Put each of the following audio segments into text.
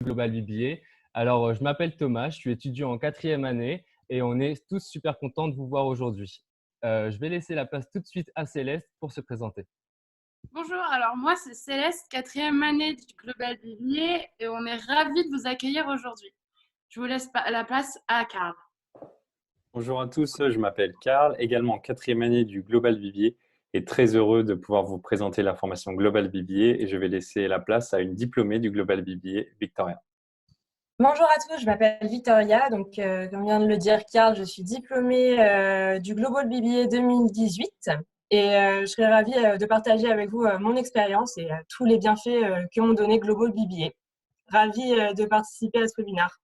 Global BBA. Alors, je m'appelle Thomas, je suis étudiant en quatrième année et on est tous super contents de vous voir aujourd'hui. Je vais laisser la place tout de suite à Céleste pour se présenter. Bonjour, alors moi c'est Céleste, quatrième année du Global BBA et on est ravis de vous accueillir aujourd'hui. Je vous laisse la place à Karl. Bonjour à tous, je m'appelle Karl, également en quatrième année du Global BBA et très heureux de pouvoir vous présenter la formation Global BBA et je vais laisser la place à une diplômée du Global BBA, Victoria. Bonjour à tous, je m'appelle Victoria, donc comme vient de le dire Karl, je suis diplômée du Global BBA 2018 et je serais ravie de partager avec vous mon expérience et tous les bienfaits que m'ont donné Global BBA. Ravie de participer à ce webinaire.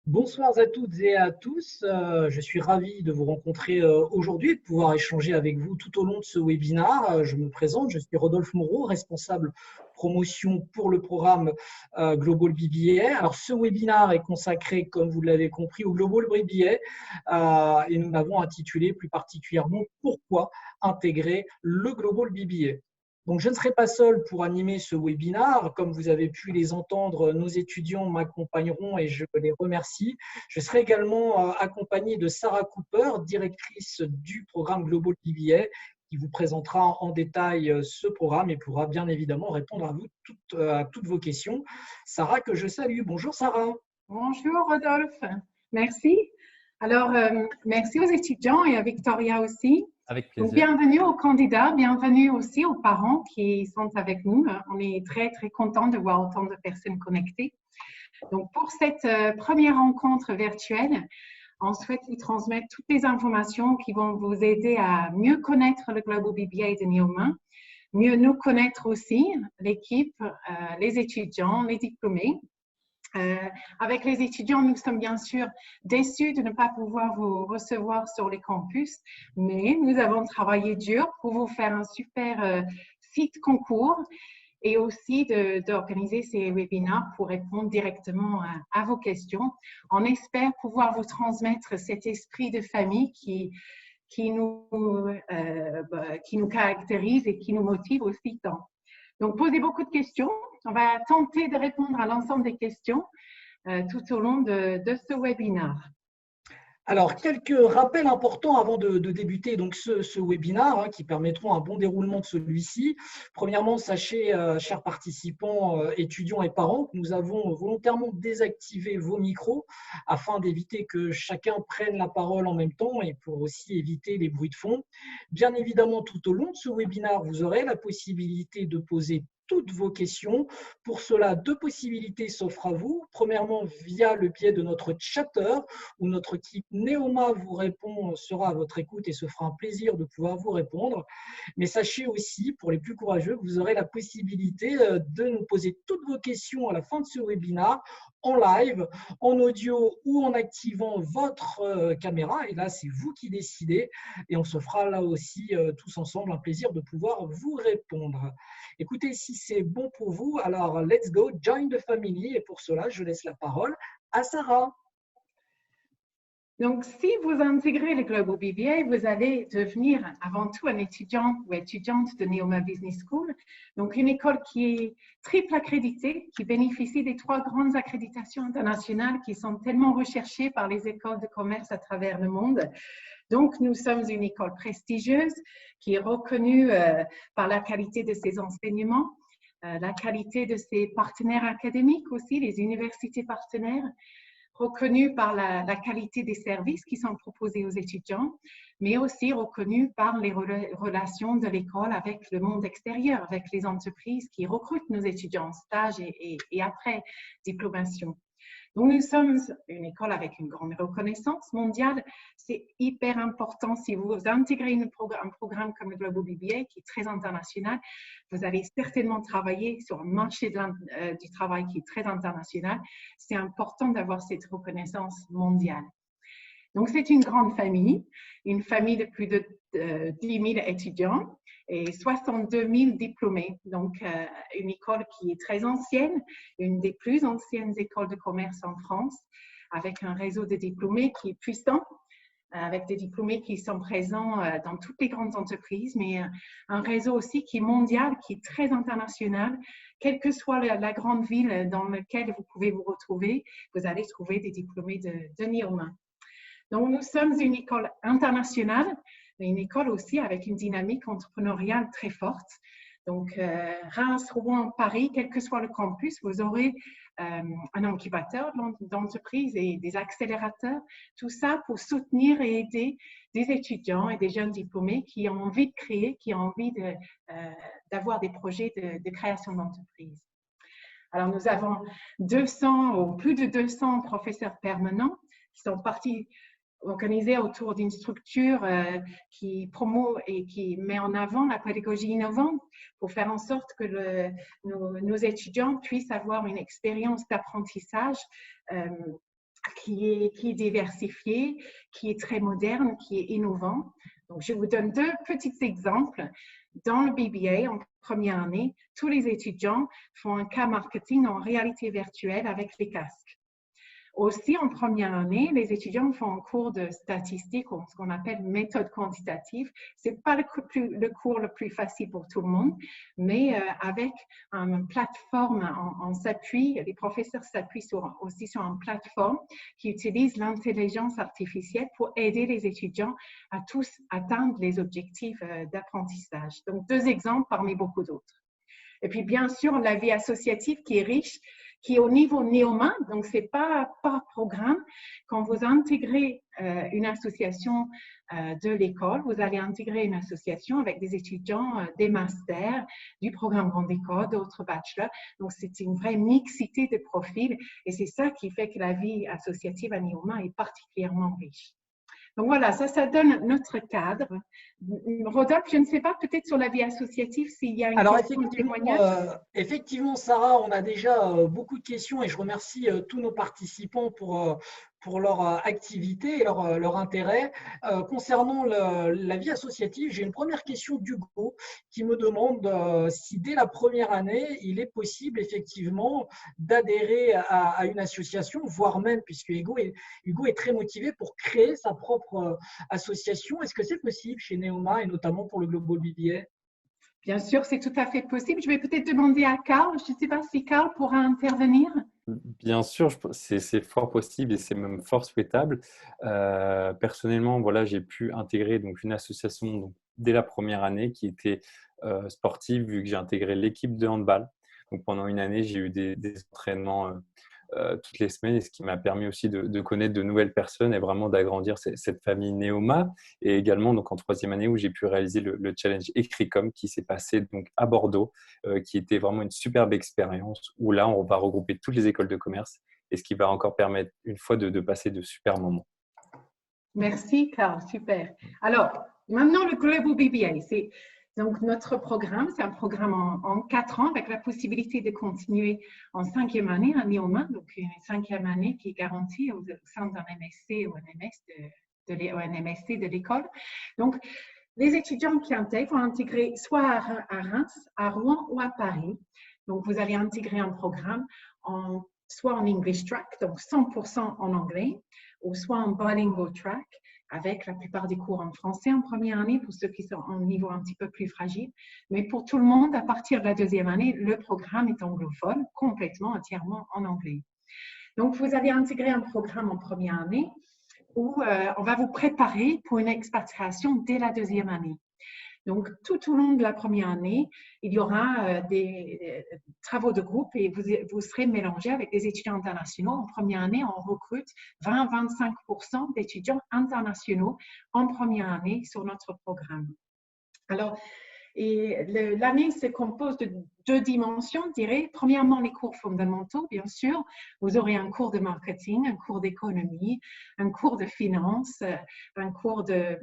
Bonsoir à toutes et à tous, je suis ravi de vous rencontrer aujourd'hui et de pouvoir échanger avec vous tout au long de ce webinaire. Je me présente, je suis Rodolphe Moreau, responsable promotion pour le programme Global BBA. Alors ce webinaire est consacré, comme vous l'avez compris, au Global BBA et nous l'avons intitulé plus particulièrement « Pourquoi intégrer le Global BBA ?» Donc, je ne serai pas seul pour animer ce webinaire. Comme vous avez pu les entendre, nos étudiants m'accompagneront et je les remercie. Je serai également accompagné de Sarah Cooper, directrice du programme Global BBA, qui vous présentera en détail ce programme et pourra bien évidemment répondre à toutes vos questions. Sarah, que je salue. Bonjour Sarah. Bonjour Rodolphe. Merci. Alors, merci aux étudiants et à Victoria aussi. Avec plaisir. Donc, bienvenue aux candidats, bienvenue aussi aux parents qui sont avec nous. On est très, très contents de voir autant de personnes connectées. Donc, pour cette première rencontre virtuelle, on souhaite vous transmettre toutes les informations qui vont vous aider à mieux connaître le Global BBA de Neoma, mieux nous connaître aussi, l'équipe, les étudiants, les diplômés. Avec les étudiants, nous sommes bien sûr déçus de ne pas pouvoir vous recevoir sur les campus, mais nous avons travaillé dur pour vous faire un super site concours et aussi d'organiser ces webinaires pour répondre directement à vos questions. On espère pouvoir vous transmettre cet esprit de famille qui nous caractérise et qui nous motive aussi tant. Donc, posez beaucoup de questions. On va tenter de répondre à l'ensemble des questions tout au long de ce webinaire. Alors, quelques rappels importants avant de débuter donc ce webinaire qui permettront un bon déroulement de celui-ci. Premièrement, sachez, chers participants, étudiants et parents, que nous avons volontairement désactivé vos micros afin d'éviter que chacun prenne la parole en même temps et pour aussi éviter les bruits de fond. Bien évidemment, tout au long de ce webinaire, vous aurez la possibilité de poser toutes vos questions. Pour cela, deux possibilités s'offrent à vous. Premièrement, via le biais de notre chatter, où notre équipe Neoma vous répond, sera à votre écoute et se fera un plaisir de pouvoir vous répondre. Mais sachez aussi, pour les plus courageux, que vous aurez la possibilité de nous poser toutes vos questions à la fin de ce webinaire, en live, en audio ou en activant votre caméra. Et là, c'est vous qui décidez. Et on se fera là aussi tous ensemble un plaisir de pouvoir vous répondre. Écoutez, si c'est bon pour vous, alors let's go, join the family. Et pour cela, je laisse la parole à Sarah. Donc, si vous intégrez le Global BBA, vous allez devenir avant tout un étudiant ou étudiante de Neoma Business School, donc une école qui est triple accréditée, qui bénéficie des 3 grandes accréditations internationales qui sont tellement recherchées par les écoles de commerce à travers le monde. Donc, nous sommes une école prestigieuse qui est reconnue par la qualité de ses enseignements, la qualité de ses partenaires académiques aussi, les universités partenaires, reconnue par la qualité des services qui sont proposés aux étudiants, mais aussi reconnue par les relations de l'école avec le monde extérieur, avec les entreprises qui recrutent nos étudiants en stage et après diplomation. Donc, nous sommes une école avec une grande reconnaissance mondiale. C'est hyper important si vous intégrez un programme comme le Global BBA qui est très international. Vous allez certainement travailler sur un marché du travail qui est très international. C'est important d'avoir cette reconnaissance mondiale. Donc, c'est une grande famille, une famille de plus de 10 000 étudiants et 62 000 diplômés. Donc, une école qui est très ancienne, une des plus anciennes écoles de commerce en France, avec un réseau de diplômés qui est puissant. avec des diplômés qui sont présents dans toutes les grandes entreprises, mais un réseau aussi qui est mondial, qui est très international. Quelle que soit la grande ville dans laquelle vous pouvez vous retrouver, vous allez trouver des diplômés de Neoma. Donc, nous sommes une école internationale, mais une école aussi avec une dynamique entrepreneuriale très forte. Donc, Reims, Rouen, Paris, quel que soit le campus, vous aurez un incubateur d'entreprise et des accélérateurs. Tout ça pour soutenir et aider des étudiants et des jeunes diplômés qui ont envie de créer, qui ont envie d'avoir des projets de création d'entreprise. Alors, nous avons 200 ou plus de 200 professeurs permanents qui sont partis organisés autour d'une structure qui promeut et qui met en avant la pédagogie innovante pour faire en sorte que nos étudiants puissent avoir une expérience d'apprentissage qui est diversifiée, qui est très moderne, qui est innovant. Donc, je vous donne 2 petits exemples. Dans le BBA, en première année, tous les étudiants font un cas marketing en réalité virtuelle avec les casques. Aussi, en première année, les étudiants font un cours de statistique, ou ce qu'on appelle méthode quantitative. Ce n'est pas le cours le plus facile pour tout le monde, mais avec une plateforme, on s'appuie, les professeurs s'appuient aussi sur une plateforme qui utilise l'intelligence artificielle pour aider les étudiants à tous atteindre les objectifs d'apprentissage. Donc, 2 exemples parmi beaucoup d'autres. Et puis, bien sûr, la vie associative qui est riche, qui est au niveau Neoma, donc ce n'est pas par programme. Quand vous intégrez une association de l'école, vous allez intégrer une association avec des étudiants des masters, du programme Grande École, d'autres bachelors. Donc, c'est une vraie mixité de profils et c'est ça qui fait que la vie associative à Neoma est particulièrement riche. Donc voilà, ça donne notre cadre. Rodolphe, je ne sais pas, peut-être sur la vie associative, s'il y a une question de témoignage. Effectivement, Sarah, on a déjà beaucoup de questions et je remercie tous nos participants pour leur activité et leur intérêt. Concernant la vie associative, j'ai une première question d'Hugo qui me demande si dès la première année, il est possible effectivement d'adhérer à une association, voire même, puisque Hugo est très motivé pour créer sa propre association. Est-ce que c'est possible chez Neoma et notamment pour le Global BBA? Bien sûr, c'est tout à fait possible. Je vais peut-être demander à Carl, je ne sais pas si Carl pourra intervenir. Bien sûr, c'est fort possible et c'est même fort souhaitable. Personnellement, voilà, j'ai pu intégrer donc, une association donc, dès la première année qui était sportive, vu que j'ai intégré l'équipe de handball. Donc, pendant une année, j'ai eu des entraînements toutes les semaines, et ce qui m'a permis aussi de connaître de nouvelles personnes et vraiment d'agrandir cette famille Neoma. Et également donc en 3e année où j'ai pu réaliser le challenge Écricom qui s'est passé donc à Bordeaux, qui était vraiment une superbe expérience où là on va regrouper toutes les écoles de commerce et ce qui va encore permettre une fois de passer de super moments. Merci Carl, super. Alors maintenant le Global BBA, c'est donc notre programme, c'est un programme en 4 ans avec la possibilité de continuer en 5e année à Neoma, donc une 5e année qui est garantie au sein d'un MSc ou un MSc de l'école. Donc, les étudiants qui intègrent vont intégrer soit à Reims, à Rouen ou à Paris. Donc, vous allez intégrer un programme soit en English track, donc 100% en anglais, ou soit en bilingual track, avec la plupart des cours en français en première année pour ceux qui sont en niveau un petit peu plus fragile. Mais pour tout le monde, à partir de la 2e année, le programme est anglophone, complètement, entièrement en anglais. Donc, vous allez intégrer un programme en première année où on va vous préparer pour une expatriation dès la 2e année. Donc, tout au long de la première année, il y aura des travaux de groupe et vous serez mélangés avec des étudiants internationaux. En première année, on recrute 20-25% d'étudiants internationaux en première année sur notre programme. Alors, l'année se compose de 2 dimensions, je dirais. Premièrement, les cours fondamentaux, bien sûr. Vous aurez un cours de marketing, un cours d'économie, un cours de finance, un cours de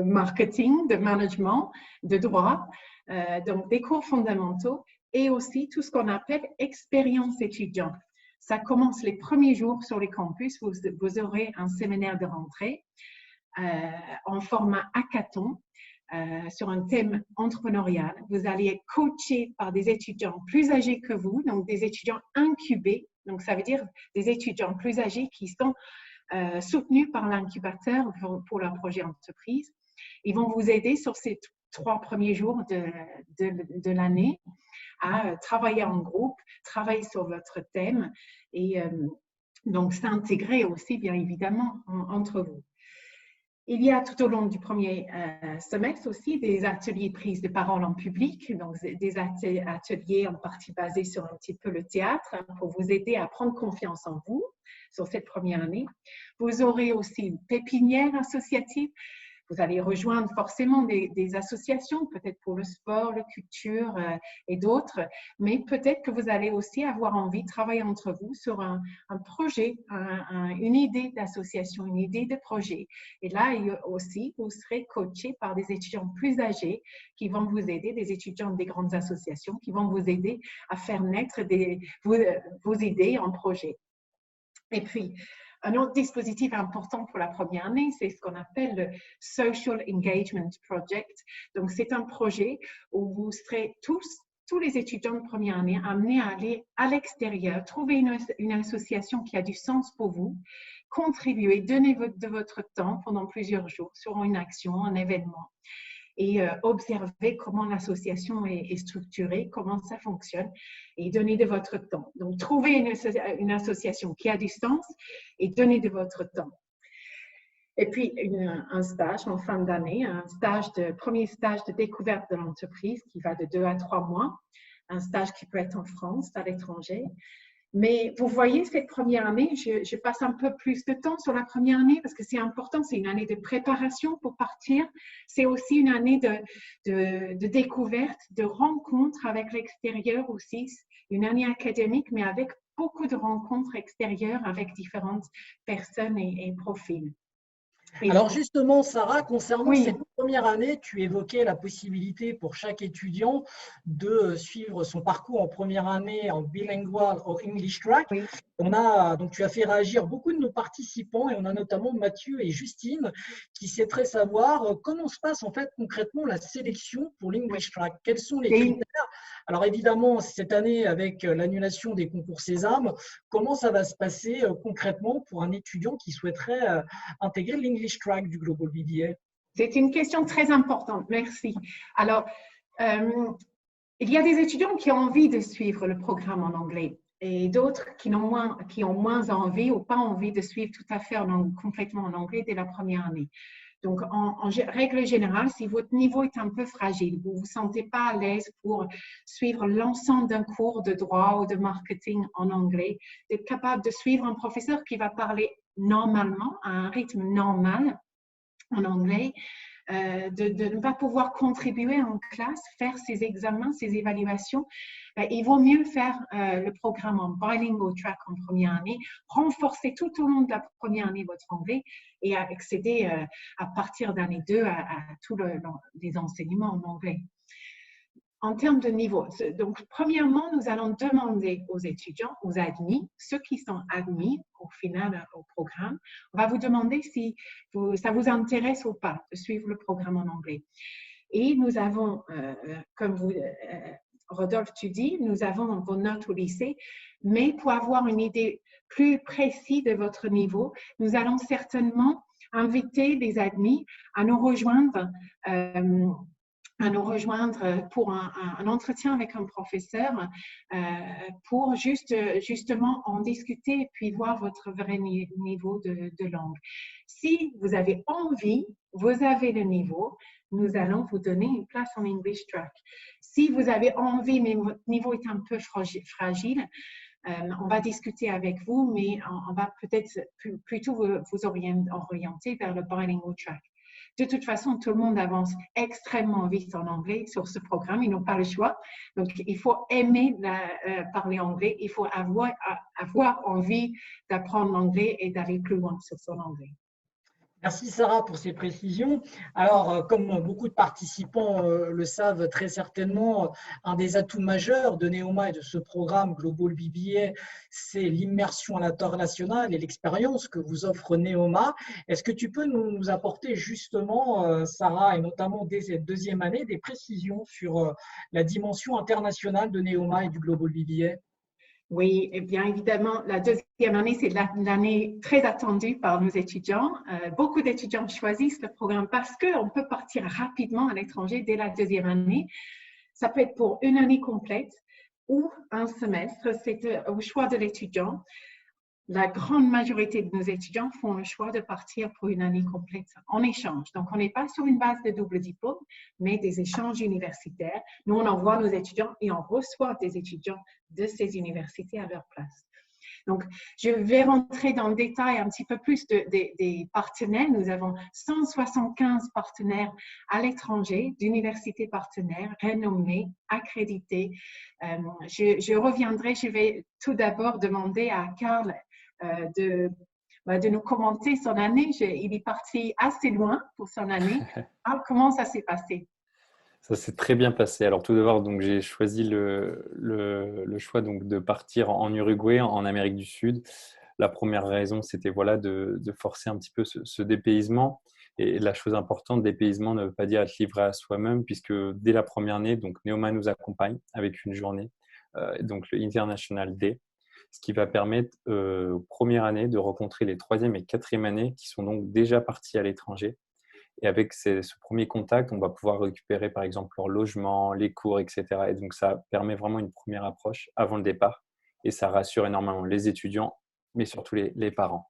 marketing, de management, de droit, donc des cours fondamentaux et aussi tout ce qu'on appelle expérience étudiant. Ça commence les premiers jours sur les campus, vous aurez un séminaire de rentrée en format hackathon sur un thème entrepreneurial. Vous allez être coaché par des étudiants plus âgés que vous, donc des étudiants incubés, donc ça veut dire des étudiants plus âgés qui sont soutenus par l'incubateur pour leur projet entreprise. Ils vont vous aider sur ces 3 premiers jours de l'année à travailler en groupe, travailler sur votre thème et donc s'intégrer aussi, bien évidemment, entre vous. Il y a tout au long du premier semestre aussi des ateliers de prise de parole en public, donc des ateliers en partie basés sur un petit peu le théâtre pour vous aider à prendre confiance en vous sur cette première année. Vous aurez aussi une pépinière associative. Vous allez rejoindre forcément des associations, peut-être pour le sport, la culture et d'autres, mais peut-être que vous allez aussi avoir envie de travailler entre vous sur un projet, une idée d'association, une idée de projet. Et là aussi, vous serez coaché par des étudiants plus âgés qui vont vous aider, des étudiants des grandes associations qui vont vous aider à faire naître vos idées en projet. Et puis, un autre dispositif important pour la première année, c'est ce qu'on appelle le Social Engagement Project. Donc, c'est un projet où vous serez tous les étudiants de première année amenés à aller à l'extérieur, trouver une association qui a du sens pour vous, contribuer, donner de votre temps pendant plusieurs jours sur une action, un événement, et observer comment l'association est structurée, comment ça fonctionne, et donner de votre temps. Donc, trouver une association qui a du sens et donner de votre temps. Et puis, un stage en fin d'année, premier stage de découverte de l'entreprise qui va de 2 à 3 mois, un stage qui peut être en France, à l'étranger. Mais vous voyez, cette première année, je passe un peu plus de temps sur la première année parce que c'est important, c'est une année de préparation pour partir. C'est aussi une année de découverte, de rencontre avec l'extérieur aussi, une année académique, mais avec beaucoup de rencontres extérieures avec différentes personnes et profils. Alors justement, Sarah, concernant Oui. cette première année, tu évoquais la possibilité pour chaque étudiant de suivre son parcours en première année en bilingual ou English track. Oui. Donc tu as fait réagir beaucoup de nos participants et on a notamment Mathieu et Justine qui souhaiteraient savoir comment se passe en fait concrètement la sélection pour l'English track. Quels sont les critères? Alors évidemment, cette année, avec l'annulation des concours Sésame, comment ça va se passer concrètement pour un étudiant qui souhaiterait intégrer l'English track du Global BBA? C'est une question très importante, merci. Alors, il y a des étudiants qui ont envie de suivre le programme en anglais et d'autres qui ont moins envie ou pas envie de suivre tout à fait complètement en anglais dès la première année. Donc, en règle générale, si votre niveau est un peu fragile, vous ne vous sentez pas à l'aise pour suivre l'ensemble d'un cours de droit ou de marketing en anglais, d'être capable de suivre un professeur qui va parler normalement, à un rythme normal en anglais, de ne pas pouvoir contribuer en classe, faire ses examens, ses évaluations, il vaut mieux faire le programme en bilingual track en première année, renforcer tout au long de la première année votre anglais et accéder à partir d'année 2 à tous les enseignements en anglais. En termes de niveau, donc premièrement, nous allons demander aux étudiants, aux admis, ceux qui sont admis au final au programme, on va vous demander si ça vous intéresse ou pas de suivre le programme en anglais. Et nous avons, comme Rodolphe, tu dis, nous avons vos notes au lycée, mais pour avoir une idée plus précise de votre niveau, nous allons certainement inviter les admis à nous rejoindre pour un entretien avec un professeur pour justement en discuter et puis voir votre vrai niveau de langue. Si vous avez envie, vous avez le niveau, nous allons vous donner une place en English track. Si vous avez envie, mais votre niveau est un peu fragile, on va discuter avec vous, mais on va peut-être plutôt vous orienter vers le bilingual track. De toute façon, tout le monde avance extrêmement vite en anglais sur ce programme. Ils n'ont pas le choix. Donc, il faut aimer parler anglais. Il faut avoir envie d'apprendre l'anglais et d'aller plus loin sur son anglais. Merci Sarah pour ces précisions. Alors, comme beaucoup de participants le savent très certainement, un des atouts majeurs de Neoma et de ce programme Global BBA, c'est l'immersion à l'international et l'expérience que vous offre Neoma. Est-ce que tu peux nous apporter justement, Sarah, et notamment dès cette deuxième année, des précisions sur la dimension internationale de Neoma et du Global BBA? Oui, et bien évidemment, la deuxième année, c'est l'année très attendue par nos étudiants. Beaucoup d'étudiants choisissent le programme parce qu'on peut partir rapidement à l'étranger dès la deuxième année. Ça peut être pour une année complète ou un semestre, c'est au choix de l'étudiant. La grande majorité de nos étudiants font le choix de partir pour une année complète en échange. Donc, on n'est pas sur une base de double diplôme, mais des échanges universitaires. Nous, on envoie nos étudiants et on reçoit des étudiants de ces universités à leur place. Donc, je vais rentrer dans le détail un petit peu plus des partenaires. Nous avons 175 partenaires à l'étranger, d'universités partenaires renommées, accréditées. Je reviendrai, je vais tout d'abord demander à Carl de nous commenter son année. Il est parti assez loin pour son année. Alors, comment ça s'est passé? Ça s'est très bien passé. Alors tout d'abord, donc j'ai choisi le choix donc de partir en Uruguay, en Amérique du Sud. La première raison, c'était voilà de forcer un petit peu ce dépaysement. Et la chose importante, dépaysement ne veut pas dire être livré à soi-même, puisque dès la première année, donc Neoma nous accompagne avec une journée, donc le International Day, ce qui va permettre première année de rencontrer les troisième et quatrième années qui sont donc déjà partis à l'étranger. Et avec ce premier contact, on va pouvoir récupérer par exemple leur logement, les cours, etc. Et donc, ça permet vraiment une première approche avant le départ et ça rassure énormément les étudiants, mais surtout les parents.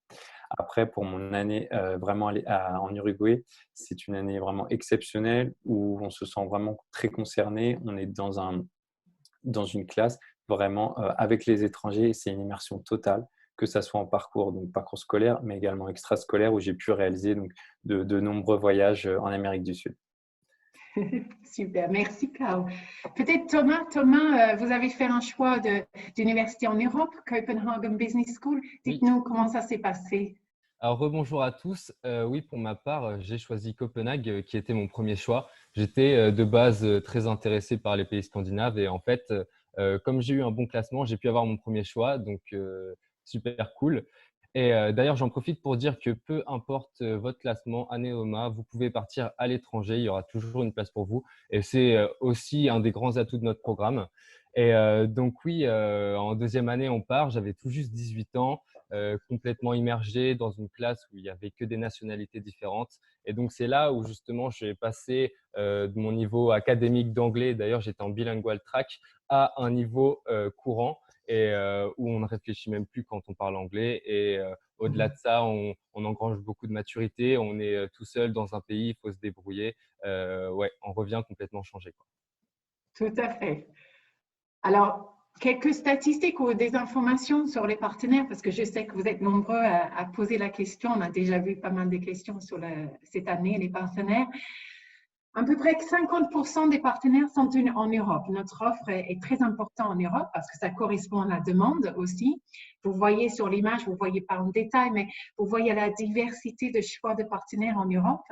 Après, pour mon année vraiment en Uruguay, c'est une année vraiment exceptionnelle où on se sent vraiment très concerné. On est dans une classe vraiment avec les étrangers et c'est une immersion totale, que ça soit en parcours, donc parcours scolaire, mais également extrascolaire où j'ai pu réaliser donc, de nombreux voyages en Amérique du Sud. Super, merci Carl. Peut-être Thomas, vous avez fait un choix d'université en Europe, Copenhagen Business School. Dites-nous comment ça s'est passé. Alors, rebonjour à tous. Oui, pour ma part, j'ai choisi Copenhague, qui était mon premier choix. J'étais de base très intéressé par les pays scandinaves et en fait, comme j'ai eu un bon classement, j'ai pu avoir mon premier choix, donc super cool. Et d'ailleurs, j'en profite pour dire que peu importe votre classement à Neoma, vous pouvez partir à l'étranger, il y aura toujours une place pour vous. Et c'est aussi un des grands atouts de notre programme. Et donc oui, en deuxième année, on part. J'avais tout juste 18 ans, complètement immergé dans une classe où il n'y avait que des nationalités différentes. Et donc c'est là où justement j'ai passé de mon niveau académique d'anglais, d'ailleurs j'étais en bilingual track, à un niveau courant et où on ne réfléchit même plus quand on parle anglais. Et au-delà de ça, on engrange beaucoup de maturité. On est tout seul dans un pays, il faut se débrouiller. Ouais, on revient complètement changé, quoi. Tout à fait. Alors, quelques statistiques ou des informations sur les partenaires, parce que je sais que vous êtes nombreux à poser la question. On a déjà vu pas mal de questions sur cette année, les partenaires. À peu près 50% des partenaires sont en Europe. Notre offre est très importante en Europe parce que ça correspond à la demande aussi. Vous voyez sur l'image, vous ne voyez pas en détail, mais vous voyez la diversité de choix de partenaires en Europe.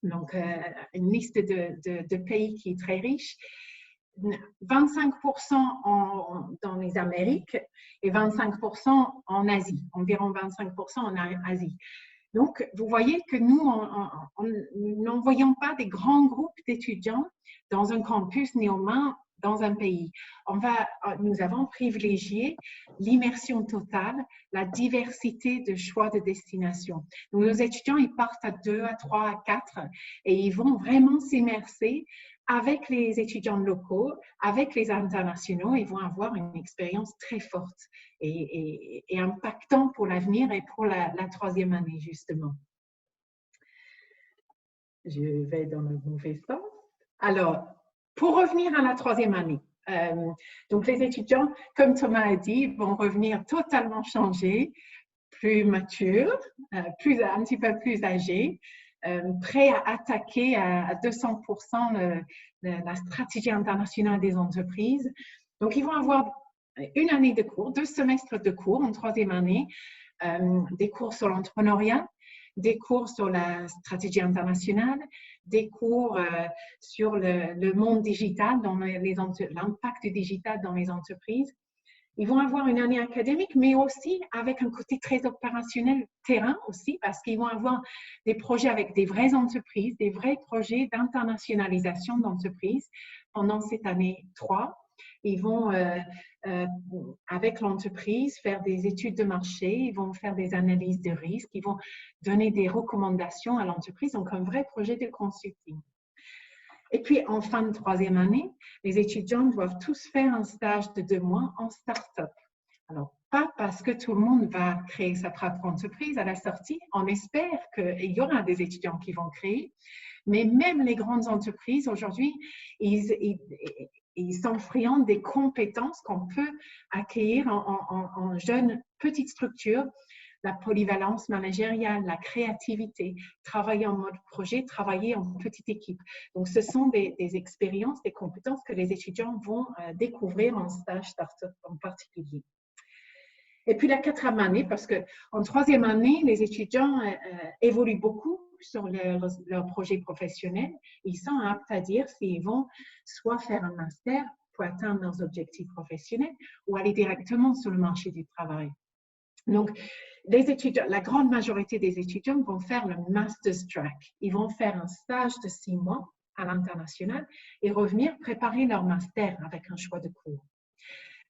Donc, une liste de pays qui est très riche. 25% dans les Amériques et 25% en Asie, environ 25% en Asie. Donc, vous voyez que nous n'envoyons pas des grands groupes d'étudiants dans un campus Neoma dans un pays. Nous avons privilégié l'immersion totale, la diversité de choix de destination. Donc, nos étudiants, ils partent à 2, à 3, à 4 et ils vont vraiment s'immerser avec les étudiants locaux, avec les internationaux. Ils vont avoir une expérience très forte et impactante pour l'avenir et pour la troisième année, justement. Je vais dans le mauvais sens. Alors, pour revenir à la troisième année, donc les étudiants, comme Thomas a dit, vont revenir totalement changés, plus matures, un petit peu plus âgés, prêts à attaquer à 200% la stratégie internationale des entreprises. Donc, ils vont avoir une année de cours, 2 semestres de cours en troisième année, des cours sur l'entrepreneuriat, des cours sur la stratégie internationale, des cours sur le monde digital, l'impact digital dans les entreprises. Ils vont avoir une année académique, mais aussi avec un côté très opérationnel terrain aussi, parce qu'ils vont avoir des projets avec des vraies entreprises, des vrais projets d'internationalisation d'entreprises pendant cette année 3. Ils vont avec l'entreprise, faire des études de marché, ils vont faire des analyses de risques, ils vont donner des recommandations à l'entreprise, donc un vrai projet de consulting. Et puis, en fin de troisième année, les étudiants doivent tous faire un stage de 2 mois en start-up. Alors, pas parce que tout le monde va créer sa propre entreprise à la sortie. On espère qu'il y aura des étudiants qui vont créer, mais même les grandes entreprises, aujourd'hui, ils sont friands des compétences qu'on peut acquérir en jeune petite structure. La polyvalence managériale, la créativité, travailler en mode projet, travailler en petite équipe. Donc, ce sont des expériences, des compétences que les étudiants vont découvrir en stage start-up en particulier. Et puis la 4e année, parce qu'en 3e année, les étudiants évoluent beaucoup sur leur projet professionnel. Ils sont aptes à dire s'ils vont soit faire un master pour atteindre leurs objectifs professionnels ou aller directement sur le marché du travail. Donc, les étudiants, la grande majorité des étudiants vont faire le Master's Track. Ils vont faire un stage de 6 mois à l'international et revenir préparer leur master avec un choix de cours.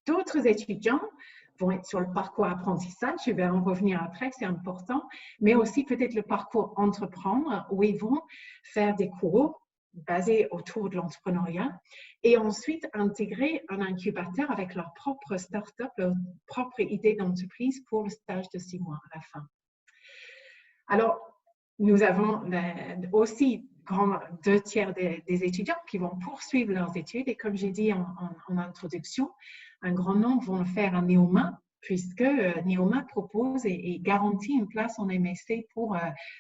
D'autres étudiants vont être sur le parcours apprentissage, je vais en revenir après, c'est important, mais aussi peut-être le parcours entreprendre où ils vont faire des cours basés autour de l'entrepreneuriat et ensuite intégrer un incubateur avec leur propre start-up, leur propre idée d'entreprise pour le stage de 6 mois à la fin. Alors, nous avons aussi 2/3 des étudiants qui vont poursuivre leurs études et comme j'ai dit en introduction, un grand nombre vont faire un Neoma puisque Neoma propose et garantit une place en MSc pour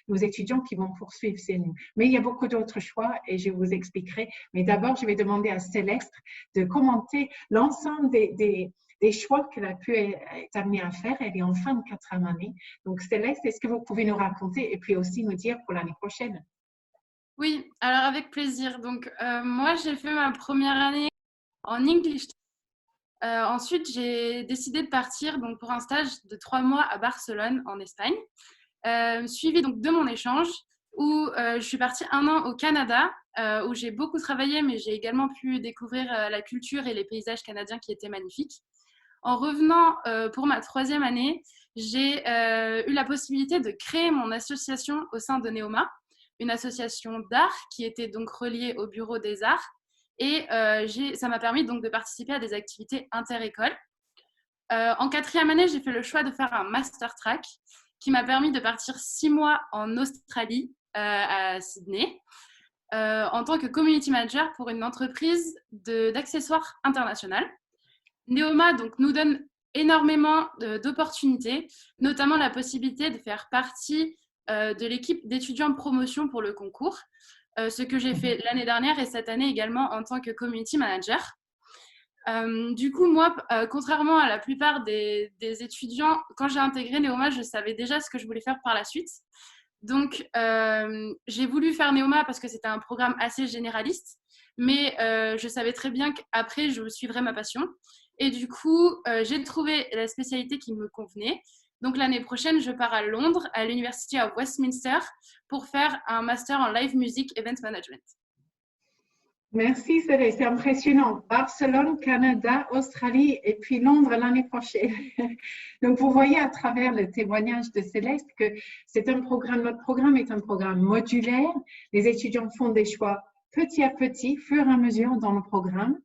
nos étudiants qui vont poursuivre CNU. Mais il y a beaucoup d'autres choix et je vous expliquerai. Mais d'abord, je vais demander à Céleste de commenter l'ensemble des choix qu'elle a pu être amenée à faire. Elle est en fin de 4e année. Donc, Céleste, est-ce que vous pouvez nous raconter et puis aussi nous dire pour l'année prochaine? Oui, alors avec plaisir. Donc, moi, j'ai fait ma première année en English. Ensuite, j'ai décidé de partir donc, pour un stage de 3 mois à Barcelone, en Espagne, suivi donc, de mon échange où je suis partie 1 an au Canada, où j'ai beaucoup travaillé, mais j'ai également pu découvrir la culture et les paysages canadiens qui étaient magnifiques. En revenant pour ma 3e année, j'ai eu la possibilité de créer mon association au sein de Neoma, une association d'art qui était donc reliée au Bureau des Arts. Et ça m'a permis donc de participer à des activités inter-écoles. En 4e année, j'ai fait le choix de faire un master track qui m'a permis de partir 6 mois en Australie, à Sydney, en tant que community manager pour une entreprise d'accessoires internationales. Neoma donc, nous donne énormément d'opportunités, notamment la possibilité de faire partie de l'équipe d'étudiants promotion pour le concours, ce que j'ai fait l'année dernière et cette année également en tant que community manager. Du coup, moi, contrairement à la plupart des étudiants, quand j'ai intégré Neoma, je savais déjà ce que je voulais faire par la suite. Donc, j'ai voulu faire Neoma parce que c'était un programme assez généraliste, mais je savais très bien qu'après, je suivrais ma passion. Et du coup, j'ai trouvé la spécialité qui me convenait. Donc, l'année prochaine, je pars à Londres, à l'University of Westminster, pour faire un master en live music event management. Merci Céleste, c'est impressionnant. Barcelone, Canada, Australie et puis Londres l'année prochaine. Donc vous voyez à travers le témoignage de Céleste que c'est un programme, notre programme est un programme modulaire. Les étudiants font des choix petit à petit, fur et à mesure dans le programme,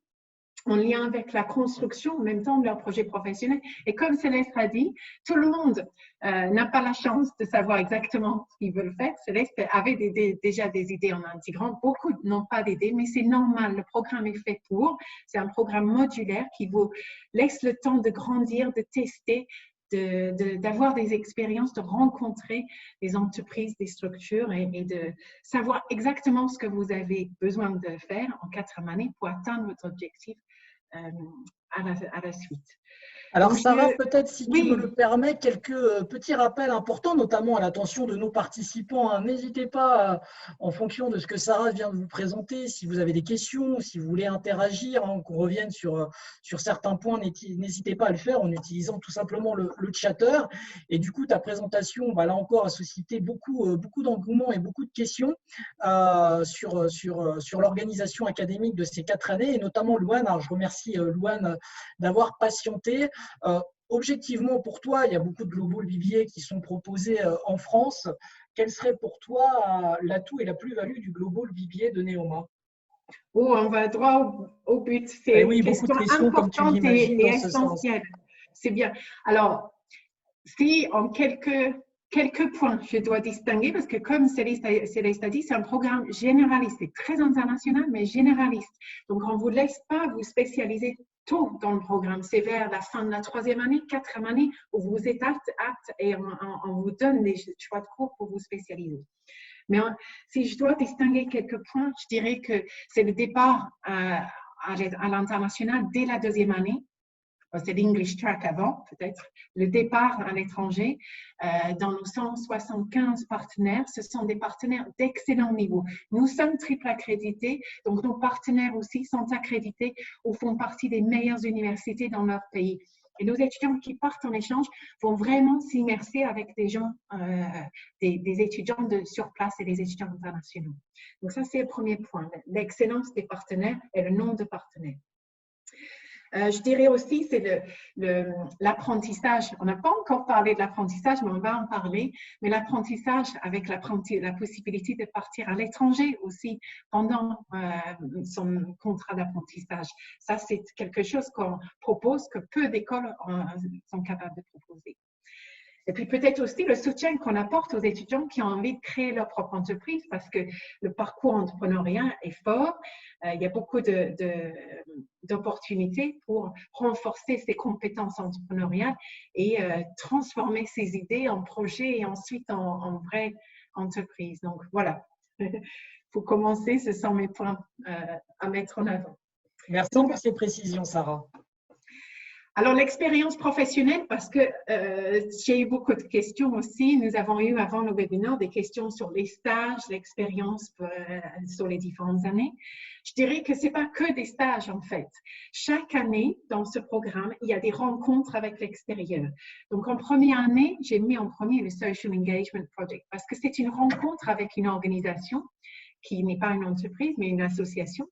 en lien avec la construction en même temps de leur projet professionnel. Et comme Céleste a dit, tout le monde n'a pas la chance de savoir exactement ce qu'ils veulent faire. Céleste avait déjà des idées en intégrant, beaucoup n'ont pas d'idées, mais c'est normal, le programme est fait pour. C'est un programme modulaire qui vous laisse le temps de grandir, de tester, d'avoir des expériences, de rencontrer des entreprises, des structures et de savoir exactement ce que vous avez besoin de faire en 4e année pour atteindre votre objectif à la suite. Alors Sarah, peut-être si tu me le permets, quelques petits rappels importants, notamment à l'attention de nos participants. N'hésitez pas, en fonction de ce que Sarah vient de vous présenter, si vous avez des questions, si vous voulez interagir, qu'on revienne sur certains points, n'hésitez pas à le faire en utilisant tout simplement le chatter. Et du coup, ta présentation, là encore, a suscité beaucoup d'engouement et beaucoup de questions sur l'organisation académique de ces 4 années, et notamment Louane. Alors, je remercie Louane d'avoir patienté. Objectivement, pour toi, il y a beaucoup de Global BBA qui sont proposés en France. Quel serait pour toi l'atout et la plus-value du Global BBA de Neoma? Oh, on va droit au but. Eh C'est une oui, beaucoup de question questions, comme tu importante l'imagines, et dans ce sens. essentielle. C'est bien. Alors, si en quelques points, je dois distinguer, parce que comme Céleste a dit, c'est un programme généraliste, c'est très international, mais généraliste. Donc, on ne vous laisse pas vous spécialiser tôt dans le programme. C'est vers la fin de la 3e année, 4e année, où vous êtes apte et on vous donne des choix de cours pour vous spécialiser. Mais si je dois distinguer quelques points, je dirais que c'est le départ à l'international dès la 2e année. C'est l'English Track avant, peut-être. Le départ à l'étranger, dans nos 175 partenaires, ce sont des partenaires d'excellent niveau. Nous sommes triple accrédités, donc nos partenaires aussi sont accrédités ou font partie des meilleures universités dans leur pays. Et nos étudiants qui partent en échange vont vraiment s'immerser avec des gens, des étudiants sur place et des étudiants internationaux. Donc ça, c'est le premier point, l'excellence des partenaires et le nombre de partenaires. Je dirais aussi, c'est l'apprentissage. On n'a pas encore parlé de l'apprentissage, mais on va en parler. Mais l'apprentissage avec la possibilité de partir à l'étranger aussi pendant son contrat d'apprentissage. Ça, c'est quelque chose qu'on propose, que peu d'écoles sont capables de proposer. Et puis peut-être aussi le soutien qu'on apporte aux étudiants qui ont envie de créer leur propre entreprise parce que le parcours entrepreneurial est fort. Il y a beaucoup d'opportunités pour renforcer ses compétences entrepreneuriales et transformer ses idées en projets et ensuite en vraie entreprise. Donc voilà, pour commencer, ce sont mes points à mettre en avant. Merci pour ces précisions, Sarah. Alors, l'expérience professionnelle, parce que j'ai eu beaucoup de questions aussi. Nous avons eu avant le webinaire des questions sur les stages, l'expérience sur les différentes années. Je dirais que ce n'est pas que des stages en fait. Chaque année, dans ce programme, il y a des rencontres avec l'extérieur. Donc, en première année, j'ai mis en premier le Social Engagement Project parce que c'est une rencontre avec une organisation qui n'est pas une entreprise, mais une association,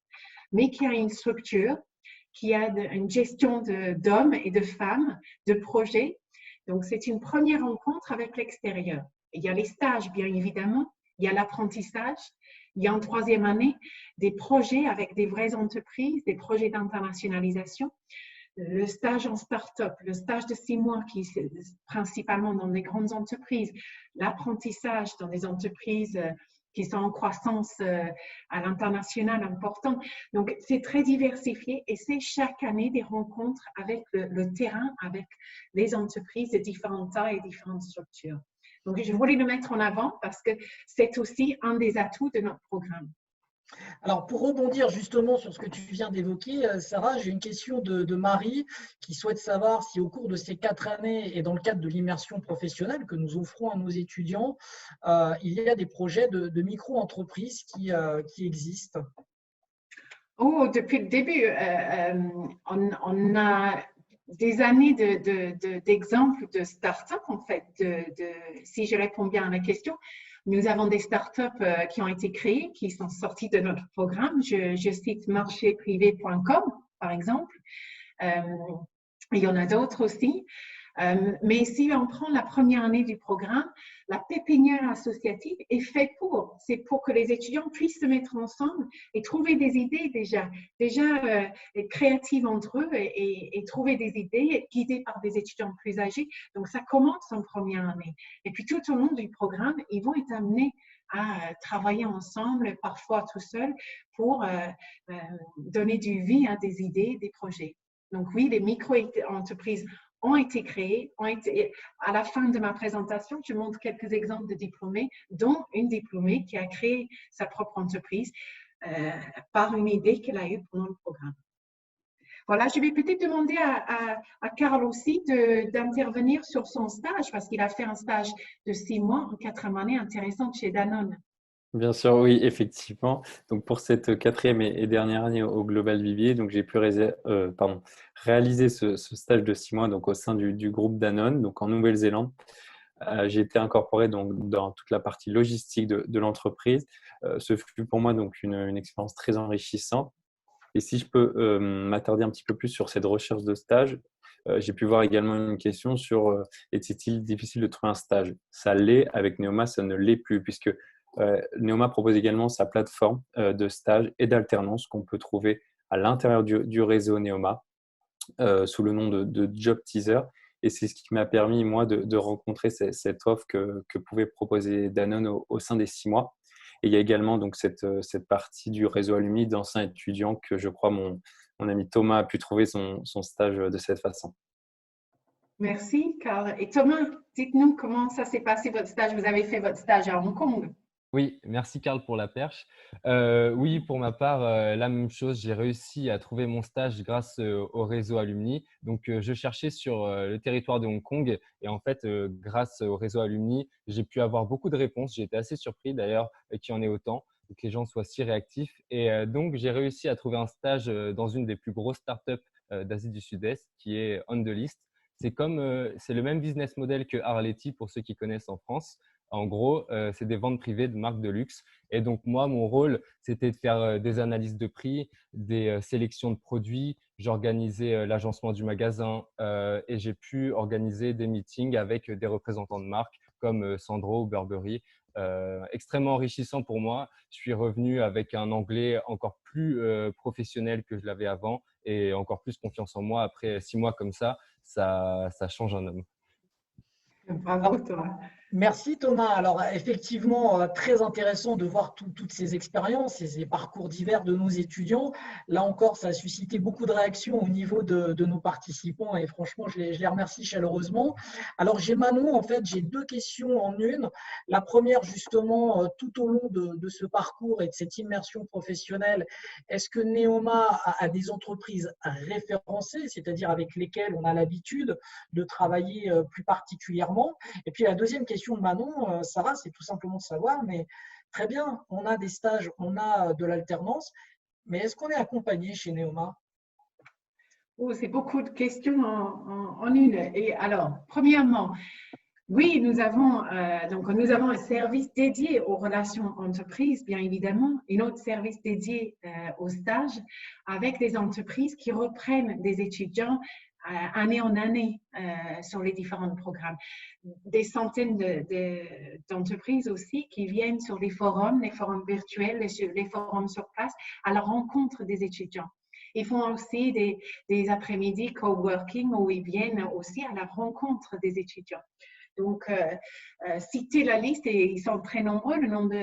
mais qui a une structure, qui a une gestion d'hommes et de femmes, de projets. Donc, c'est une première rencontre avec l'extérieur. Il y a les stages, bien évidemment. Il y a l'apprentissage. Il y a en 3e année des projets avec des vraies entreprises, des projets d'internationalisation. Le stage en start-up, le stage de 6 mois qui est principalement dans des grandes entreprises. L'apprentissage dans des entreprises qui sont en croissance à l'international importante. Donc, c'est très diversifié et c'est chaque année des rencontres avec le terrain, avec les entreprises de différentes tailles et différentes structures. Donc, je voulais le mettre en avant parce que c'est aussi un des atouts de notre programme. Alors, pour rebondir justement sur ce que tu viens d'évoquer, Sarah, j'ai une question de Marie qui souhaite savoir si au cours de ces 4 années et dans le cadre de l'immersion professionnelle que nous offrons à nos étudiants, il y a des projets de micro-entreprises qui existent. Oh, depuis le début, on a des années d'exemples de start-up en fait. Si je réponds bien à la question, nous avons des startups qui ont été créées, qui sont sorties de notre programme. Je cite marchéprivé.com, par exemple. Il y en a d'autres aussi. Mais si on prend la première année du programme, la pépinière associative est faite c'est pour que les étudiants puissent se mettre ensemble et trouver des idées déjà être créatives entre eux et trouver des idées guidées par des étudiants plus âgés. Donc, ça commence en première année. Et puis, tout au long du programme, ils vont être amenés à travailler ensemble, parfois tout seuls, pour donner du vie à des idées, des projets. Donc, oui, les micro-entreprises ont été créés. À la fin de ma présentation, je montre quelques exemples de diplômés, dont une diplômée qui a créé sa propre entreprise par une idée qu'elle a eue pendant le programme. Voilà, je vais peut-être demander à Karl aussi d'intervenir sur son stage, parce qu'il a fait un stage de 6 mois en 4e année intéressante chez Danone. Bien sûr, oui, effectivement. Donc, pour cette 4e et dernière année au Global BBA, donc j'ai pu réaliser ce stage de 6 mois donc, au sein du groupe Danone, donc en Nouvelle-Zélande. J'ai été incorporé donc, dans toute la partie logistique de l'entreprise. Ce fut pour moi donc une expérience très enrichissante. Et si je peux m'attarder un petit peu plus sur cette recherche de stage, j'ai pu voir également une question sur était-il difficile de trouver un stage? Ça l'est, avec Neoma, ça ne l'est plus, puisque Neoma propose également sa plateforme de stage et d'alternance qu'on peut trouver à l'intérieur du réseau Neoma sous le nom de Job Teaser. Et c'est ce qui m'a permis, moi, de rencontrer cette offre que pouvait proposer Danone au sein des 6 mois. Et il y a également donc, cette partie du réseau Alumni d'anciens étudiants que je crois mon ami Thomas a pu trouver son stage de cette façon. Merci, Carl. Et Thomas, dites-nous comment ça s'est passé votre stage. Vous avez fait votre stage à Hong Kong. Oui, merci Karl pour la perche. Oui, pour ma part, la même chose. J'ai réussi à trouver mon stage grâce au réseau Alumni. Donc, je cherchais sur le territoire de Hong Kong et en fait, grâce au réseau Alumni, j'ai pu avoir beaucoup de réponses. J'ai été assez surpris d'ailleurs qu'il y en ait autant et que les gens soient si réactifs. Et donc, j'ai réussi à trouver un stage dans une des plus grosses startups d'Asie du Sud-Est qui est On The List. C'est le même business model que Arletty pour ceux qui connaissent en France. En gros, c'est des ventes privées de marques de luxe. Et donc, moi, mon rôle, c'était de faire des analyses de prix, des sélections de produits. J'organisais l'agencement du magasin et j'ai pu organiser des meetings avec des représentants de marques comme Sandro ou Burberry. Extrêmement enrichissant pour moi. Je suis revenu avec un anglais encore plus professionnel que je l'avais avant et encore plus confiance en moi. Après 6 mois comme ça change un homme. Bravo, Thomas. Merci Thomas. Alors effectivement, très intéressant de voir toutes ces expériences et ces parcours divers de nos étudiants. Là encore, ça a suscité beaucoup de réactions au niveau de nos participants et franchement, je les remercie chaleureusement. Alors j'ai Manon, en fait, j'ai 2 questions en une. La première, justement, tout au long de ce parcours et de cette immersion professionnelle, est-ce que Neoma a des entreprises référencées, c'est-à-dire avec lesquelles on a l'habitude de travailler plus particulièrement? Et puis la deuxième question de Manon, Sarah, c'est tout simplement de savoir, mais très bien, on a des stages, on a de l'alternance, mais est-ce qu'on est accompagné chez Neoma? Oh, c'est beaucoup de questions en une. Et alors, premièrement, oui, nous avons un service dédié aux relations entreprises, bien évidemment, et notre service dédié aux stages avec des entreprises qui reprennent des étudiants année en année sur les différents programmes. Des centaines d'entreprises aussi qui viennent sur les forums virtuels, les forums sur place, à la rencontre des étudiants. Ils font aussi des après-midi coworking où ils viennent aussi à la rencontre des étudiants. Donc, citer la liste, et ils sont très nombreux, le nombre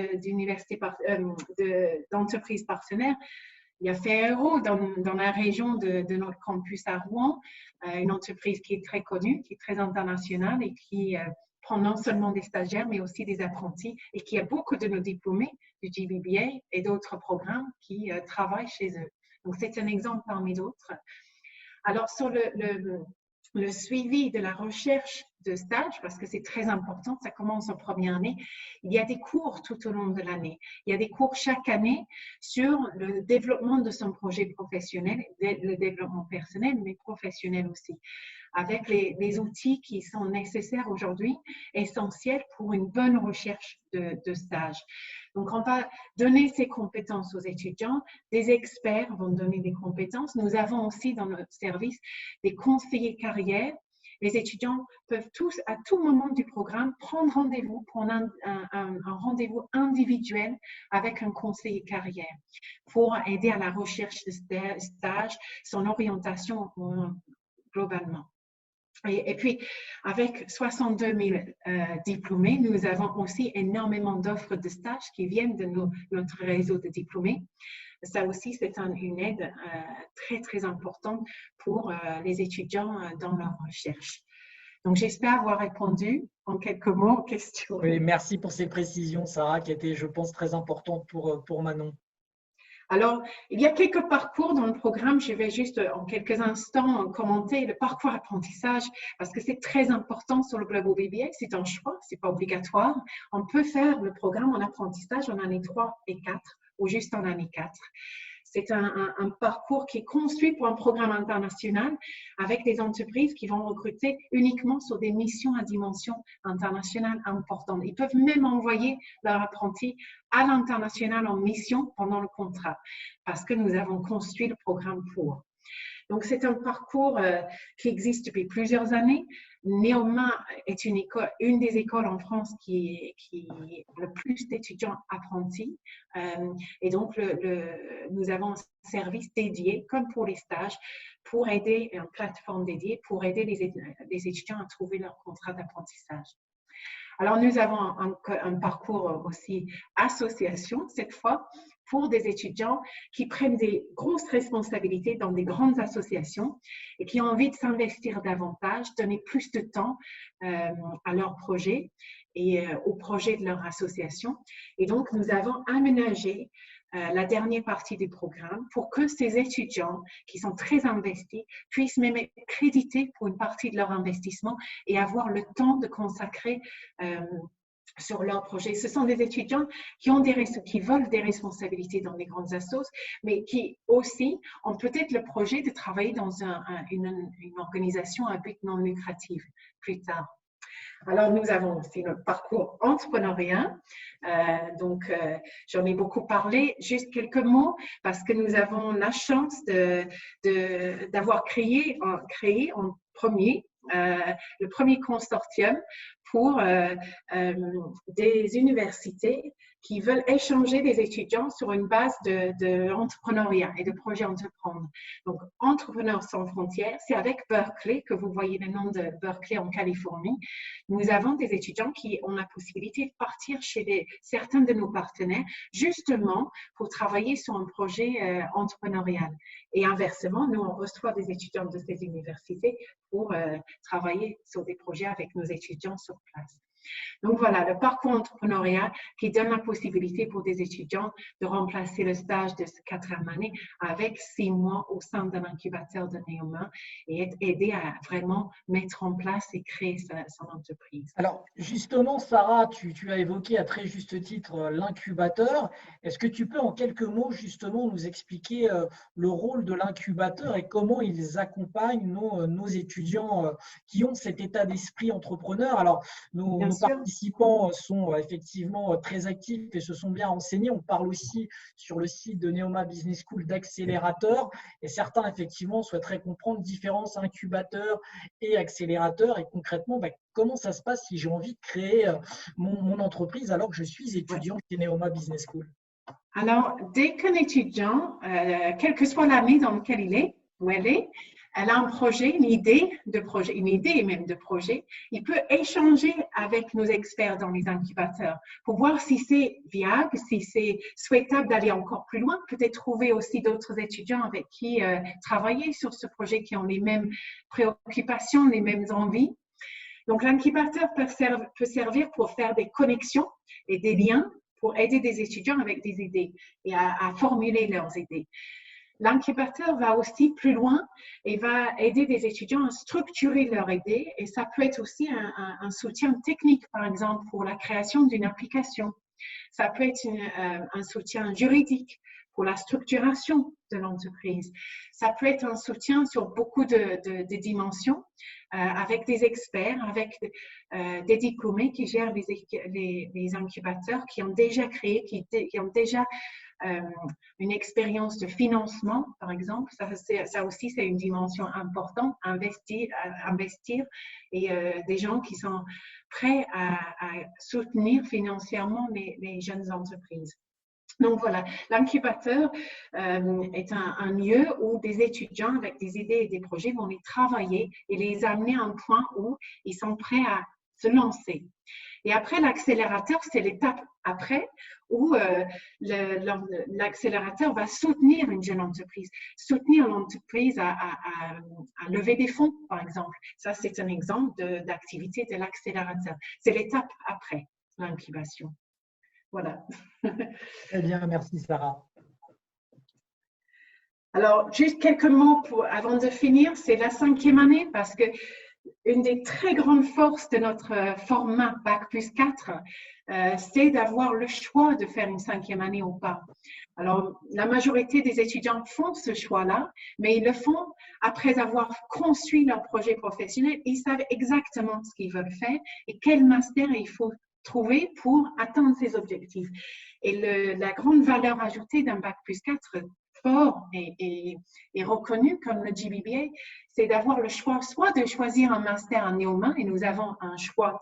d'entreprises partenaires. Il y a Ferrero dans la région de notre campus à Rouen, une entreprise qui est très connue, qui est très internationale et qui prend non seulement des stagiaires, mais aussi des apprentis et qui a beaucoup de nos diplômés du GBBA et d'autres programmes qui travaillent chez eux. Donc, c'est un exemple parmi d'autres. Alors, sur le suivi de la recherche de stage, parce que c'est très important, ça commence en première année. Il y a des cours tout au long de l'année. Il y a des cours chaque année sur le développement de son projet professionnel, le développement personnel, mais professionnel aussi, avec les outils qui sont nécessaires aujourd'hui, essentiels pour une bonne recherche de stage. Donc, on va donner ces compétences aux étudiants. Des experts vont donner des compétences. Nous avons aussi dans notre service des conseillers carrière. Les étudiants peuvent tous, à tout moment du programme, prendre rendez-vous pour un rendez-vous individuel avec un conseiller carrière pour aider à la recherche de stage, son orientation globalement. Et puis, avec 62 000 diplômés, nous avons aussi énormément d'offres de stage qui viennent de notre réseau de diplômés. Ça aussi, c'est une aide très, très importante pour les étudiants dans leur recherche. Donc, j'espère avoir répondu en quelques mots aux questions. Oui, merci pour ces précisions, Sarah, qui étaient, je pense, très importantes pour Manon. Alors, il y a quelques parcours dans le programme. Je vais juste en quelques instants commenter le parcours apprentissage parce que c'est très important sur le Global BBA. C'est un choix, ce n'est pas obligatoire. On peut faire le programme en apprentissage en année 3 et 4 ou juste en année 4. C'est un parcours qui est construit pour un programme international avec des entreprises qui vont recruter uniquement sur des missions à dimension internationale importante. Ils peuvent même envoyer leurs apprentis à l'international en mission pendant le contrat parce que nous avons construit le programme pour. Donc, c'est un parcours qui existe depuis plusieurs années. Neoma est une des écoles en France qui a le plus d'étudiants apprentis. Et donc, nous avons un service dédié, comme pour les stages, pour aider, une plateforme dédiée pour aider les étudiants à trouver leur contrat d'apprentissage. Alors, nous avons un parcours aussi association, cette fois, pour des étudiants qui prennent des grosses responsabilités dans des grandes associations et qui ont envie de s'investir davantage, donner plus de temps à leur projet et au projet de leur association. Et donc, nous avons aménagé la dernière partie du programme pour que ces étudiants qui sont très investis puissent même être crédités pour une partie de leur investissement et avoir le temps de consacrer sur leur projet. Ce sont des étudiants qui veulent des responsabilités dans les grandes assos, mais qui aussi ont peut-être le projet de travailler dans une organisation à but non lucratif plus tard. Alors, nous avons aussi notre parcours entrepreneurial. J'en ai beaucoup parlé. Juste quelques mots, parce que nous avons la chance d'avoir créé en premier le premier consortium pour des universités qui veulent échanger des étudiants sur une base d'entrepreneuriat et de projets entreprendre. Donc, Entrepreneurs sans frontières, c'est avec Berkeley, que vous voyez le nom de Berkeley en Californie. Nous avons des étudiants qui ont la possibilité de partir chez certains de nos partenaires, justement pour travailler sur un projet entrepreneurial. Et inversement, nous, on reçoit des étudiants de ces universités pour travailler sur des projets avec nos étudiants sur place. Donc voilà, le parcours entrepreneurial qui donne la possibilité pour des étudiants de remplacer le stage de 4e année avec 6 mois au sein d'un incubateur de Neoma et aider à vraiment mettre en place et créer son entreprise. Alors justement, Sarah, tu as évoqué à très juste titre l'incubateur. Est-ce que tu peux en quelques mots justement nous expliquer le rôle de l'incubateur et comment ils accompagnent nos étudiants qui ont cet état d'esprit entrepreneur? Alors, nos participants sont effectivement très actifs et se sont bien renseignés. On parle aussi sur le site de Neoma Business School d'accélérateurs et certains effectivement souhaiteraient comprendre différents incubateurs et accélérateurs et concrètement comment ça se passe si j'ai envie de créer mon entreprise alors que je suis étudiant chez Neoma Business School. Alors, dès qu'un étudiant, quelle que soit l'année dans laquelle il est ou elle est, elle a un projet, une idée même de projet, il peut échanger avec nos experts dans les incubateurs pour voir si c'est viable, si c'est souhaitable d'aller encore plus loin, peut-être trouver aussi d'autres étudiants avec qui travailler sur ce projet qui ont les mêmes préoccupations, les mêmes envies. Donc, l'incubateur peut servir pour faire des connexions et des liens pour aider des étudiants avec des idées et à formuler leurs idées. L'incubateur va aussi plus loin et va aider des étudiants à structurer leur idée et ça peut être aussi un soutien technique, par exemple, pour la création d'une application. Ça peut être un soutien juridique pour la structuration de l'entreprise. Ça peut être un soutien sur beaucoup de dimensions avec des experts, avec des diplômés qui gèrent les incubateurs, qui ont déjà créé, qui ont déjà une expérience de financement, par exemple. Ça aussi, c'est une dimension importante, investir et des gens qui sont prêts à soutenir financièrement les jeunes entreprises. Donc voilà, l'incubateur est un lieu où des étudiants avec des idées et des projets vont les travailler et les amener à un point où ils sont prêts à se lancer. Et après, l'accélérateur, c'est l'étape après où l'accélérateur va soutenir une jeune entreprise, soutenir l'entreprise à lever des fonds, par exemple. Ça, c'est un exemple d'activité de l'accélérateur. C'est l'étape après l'incubation. Voilà. Très bien, merci Sarah. Alors, juste quelques mots avant de finir, c'est la 5e année parce que une des très grandes forces de notre format Bac+4, c'est d'avoir le choix de faire une 5e année ou pas. Alors, la majorité des étudiants font ce choix-là, mais ils le font après avoir construit leur projet professionnel. Ils savent exactement ce qu'ils veulent faire et quel master il faut trouver pour atteindre ces objectifs. Et la grande valeur ajoutée d'un Bac plus 4 fort et reconnu comme le GBBA, c'est d'avoir le choix soit de choisir un master en néo-humain, et nous avons un choix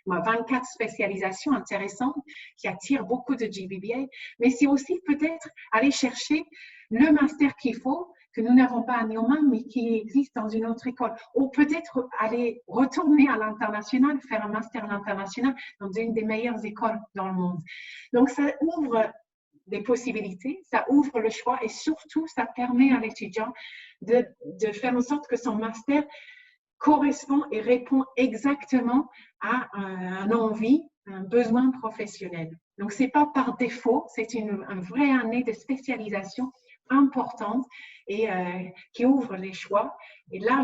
24 spécialisations intéressantes qui attirent beaucoup de GBBA, mais c'est aussi peut-être aller chercher le master qu'il faut, que nous n'avons pas en néo-humain, mais qui existe dans une autre école. Ou peut-être aller retourner à l'international, faire un master à l'international dans une des meilleures écoles dans le monde. Donc, ça ouvre des possibilités, ça ouvre le choix et surtout, ça permet à l'étudiant de faire en sorte que son master correspond et répond exactement à une envie, un besoin professionnel. Donc, ce n'est pas par défaut, c'est une vraie année de spécialisation importante et qui ouvre les choix. Et là,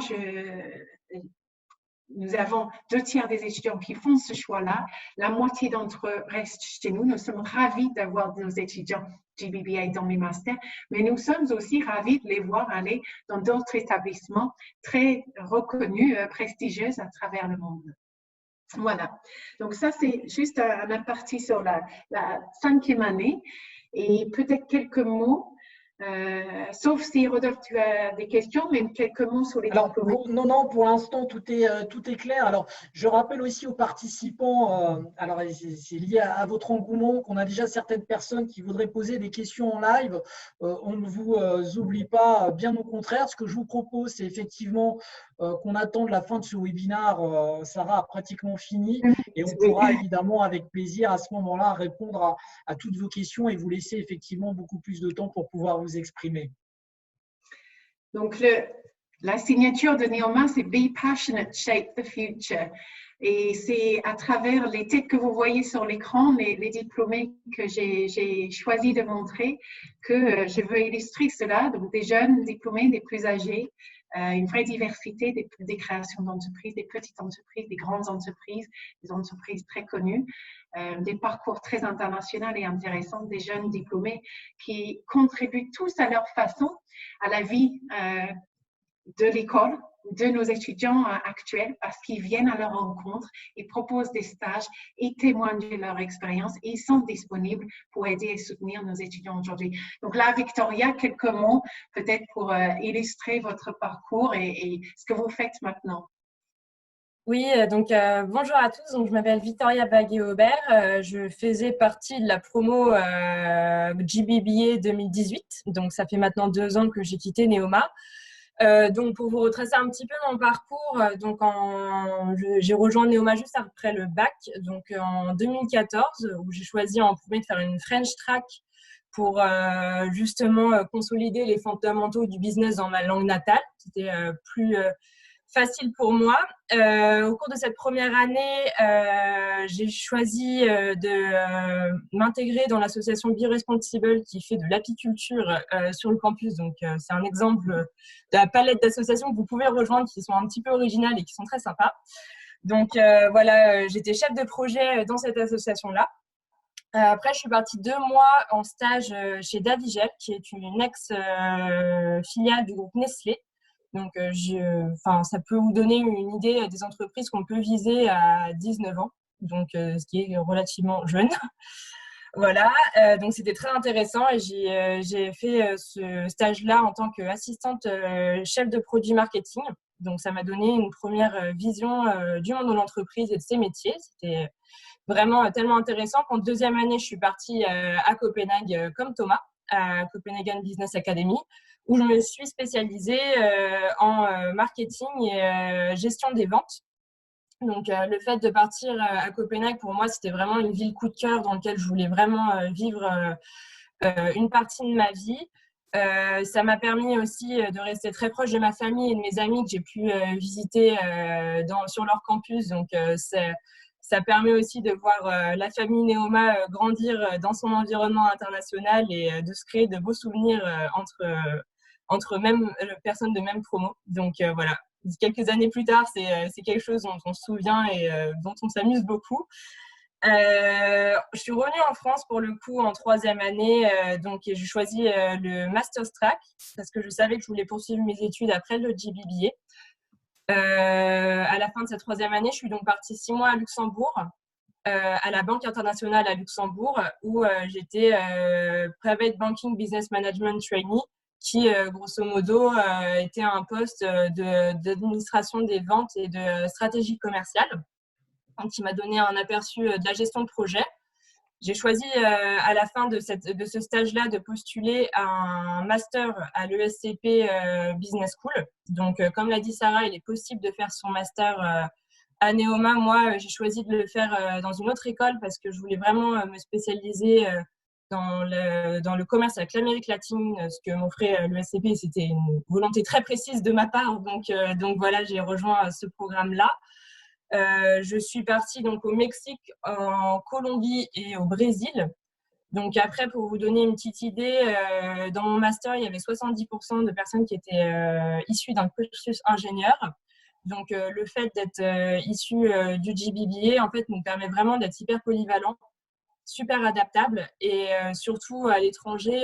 nous avons 2/3 des étudiants qui font ce choix-là. La moitié d'entre eux restent chez nous. Nous sommes ravis d'avoir nos étudiants GBBA dans les masters, mais nous sommes aussi ravis de les voir aller dans d'autres établissements très reconnus, prestigieux à travers le monde. Voilà. Donc ça, c'est juste un aparté sur la 5e année. Et peut-être quelques mots. Sauf si, Rodolphe, tu as des questions, mais quelques mots sur les diplômés. Non, pour l'instant, tout est clair. Alors, je rappelle aussi aux participants, alors c'est lié à votre engouement, qu'on a déjà certaines personnes qui voudraient poser des questions en live. On ne vous oublie pas, bien au contraire. Ce que je vous propose, c'est effectivement qu'on attende la fin de ce webinaire. Sarah a pratiquement fini et on pourra évidemment, avec plaisir, à ce moment-là, répondre à toutes vos questions et vous laisser effectivement beaucoup plus de temps pour pouvoir vous exprimer. Donc, la signature de Neoma, c'est Be Passionate, Shape the Future. Et c'est à travers les têtes que vous voyez sur l'écran, les diplômés que j'ai choisi de montrer, que je veux illustrer cela. Donc, des jeunes diplômés, des plus âgés, une vraie diversité des créations d'entreprises, des petites entreprises, des grandes entreprises, des entreprises très connues, des parcours très internationaux et intéressants, des jeunes diplômés qui contribuent tous à leur façon à la vie de l'école, de nos étudiants actuels, parce qu'ils viennent à leur rencontre, ils proposent des stages, ils témoignent de leur expérience et ils sont disponibles pour aider et soutenir nos étudiants aujourd'hui. Donc là, Victoria, quelques mots peut-être pour illustrer votre parcours et ce que vous faites maintenant. Oui, donc bonjour à tous. Donc, je m'appelle Victoria Baguet-Aubert. Je faisais partie de la promo GBBA 2018. Donc, ça fait maintenant 2 ans que j'ai quitté Neoma. Donc, pour vous retracer un petit peu mon parcours, donc j'ai rejoint Neoma juste après le bac, donc en 2014, où j'ai choisi en premier de faire une French Track pour justement consolider les fondamentaux du business dans ma langue natale. C'était plus facile pour moi. Au cours de cette première année, j'ai choisi de m'intégrer dans l'association Be-Responsible qui fait de l'apiculture sur le campus. Donc, c'est un exemple de la palette d'associations que vous pouvez rejoindre qui sont un petit peu originales et qui sont très sympas. Donc, voilà, j'étais chef de projet dans cette association-là. Après, je suis partie 2 mois en stage chez Davigel, qui est une ex-filiale du groupe Nestlé. Donc, ça peut vous donner une idée des entreprises qu'on peut viser à 19 ans, donc ce qui est relativement jeune. Voilà, donc c'était très intéressant et j'ai fait ce stage-là en tant qu'assistante chef de produit marketing. Donc, ça m'a donné une première vision du monde de l'entreprise et de ses métiers. C'était vraiment tellement intéressant qu'en 2e année, je suis partie à Copenhague comme Thomas, à Copenhagen Business Academy, où je me suis spécialisée en marketing et gestion des ventes. Donc, le fait de partir à Copenhague, pour moi, c'était vraiment une ville coup de cœur dans laquelle je voulais vraiment vivre une partie de ma vie. Ça m'a permis aussi de rester très proche de ma famille et de mes amis que j'ai pu visiter sur leur campus. Donc, ça permet aussi de voir la famille Neoma grandir dans son environnement international et de se créer de beaux souvenirs entre même personnes de même promo. Donc, voilà. Quelques années plus tard, c'est quelque chose dont on se souvient et dont on s'amuse beaucoup. Je suis revenue en France pour le coup en 3e année, donc j'ai choisi le Master's Track parce que je savais que je voulais poursuivre mes études après le GBBA. À la fin de cette 3e année, je suis donc partie 6 mois à Luxembourg, à la Banque internationale à Luxembourg, où j'étais Private Banking Business Management Trainee, qui grosso modo était un poste d'administration des ventes et de stratégie commerciale, donc qui m'a donné un aperçu de la gestion de projet. J'ai choisi à la fin de ce stage-là de postuler à un master à l'ESCP Business School. Donc, comme l'a dit Sarah, il est possible de faire son master à Neoma. Moi, j'ai choisi de le faire dans une autre école parce que je voulais vraiment me spécialiser dans le commerce avec l'Amérique latine, ce que m'offrait l'ESCP. C'était une volonté très précise de ma part. Donc voilà, j'ai rejoint ce programme-là. Je suis partie donc au Mexique, en Colombie et au Brésil. Donc après, pour vous donner une petite idée, dans mon master, il y avait 70% de personnes qui étaient issues d'un cursus ingénieur. Donc le fait d'être issu du GBBA, en fait, nous permet vraiment d'être hyper polyvalent, super adaptable, et surtout à l'étranger,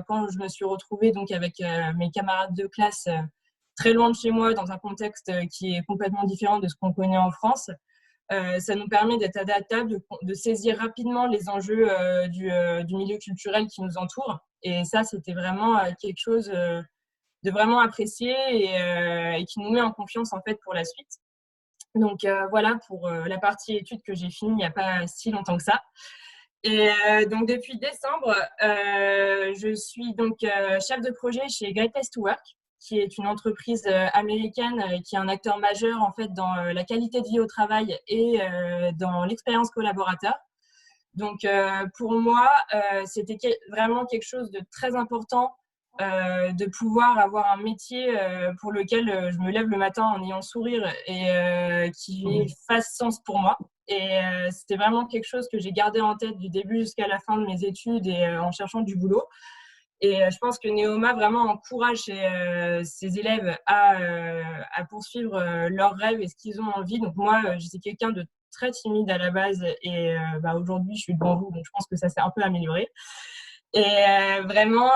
quand je me suis retrouvée donc avec mes camarades de classe très loin de chez moi, dans un contexte qui est complètement différent de ce qu'on connaît en France, ça nous permet d'être adaptables, de saisir rapidement les enjeux du milieu culturel qui nous entoure. Et ça, c'était vraiment quelque chose de vraiment apprécié et qui nous met en confiance en fait pour la suite. Donc voilà pour la partie études que j'ai finie il n'y a pas si longtemps que ça. Et donc depuis décembre, je suis donc chef de projet chez Great Place to Work, qui est une entreprise américaine qui est un acteur majeur en fait dans la qualité de vie au travail et dans l'expérience collaborateur. Donc pour moi, c'était vraiment quelque chose de très important de pouvoir avoir un métier pour lequel je me lève le matin en ayant sourire et qui fasse sens pour moi. Et c'était vraiment quelque chose que j'ai gardé en tête du début jusqu'à la fin de mes études et en cherchant du boulot. Et je pense que Neoma vraiment encourage ses élèves à poursuivre leurs rêves et ce qu'ils ont envie. Donc moi, j'étais quelqu'un de très timide à la base et aujourd'hui, je suis devant vous, donc je pense que ça s'est un peu amélioré. Et vraiment,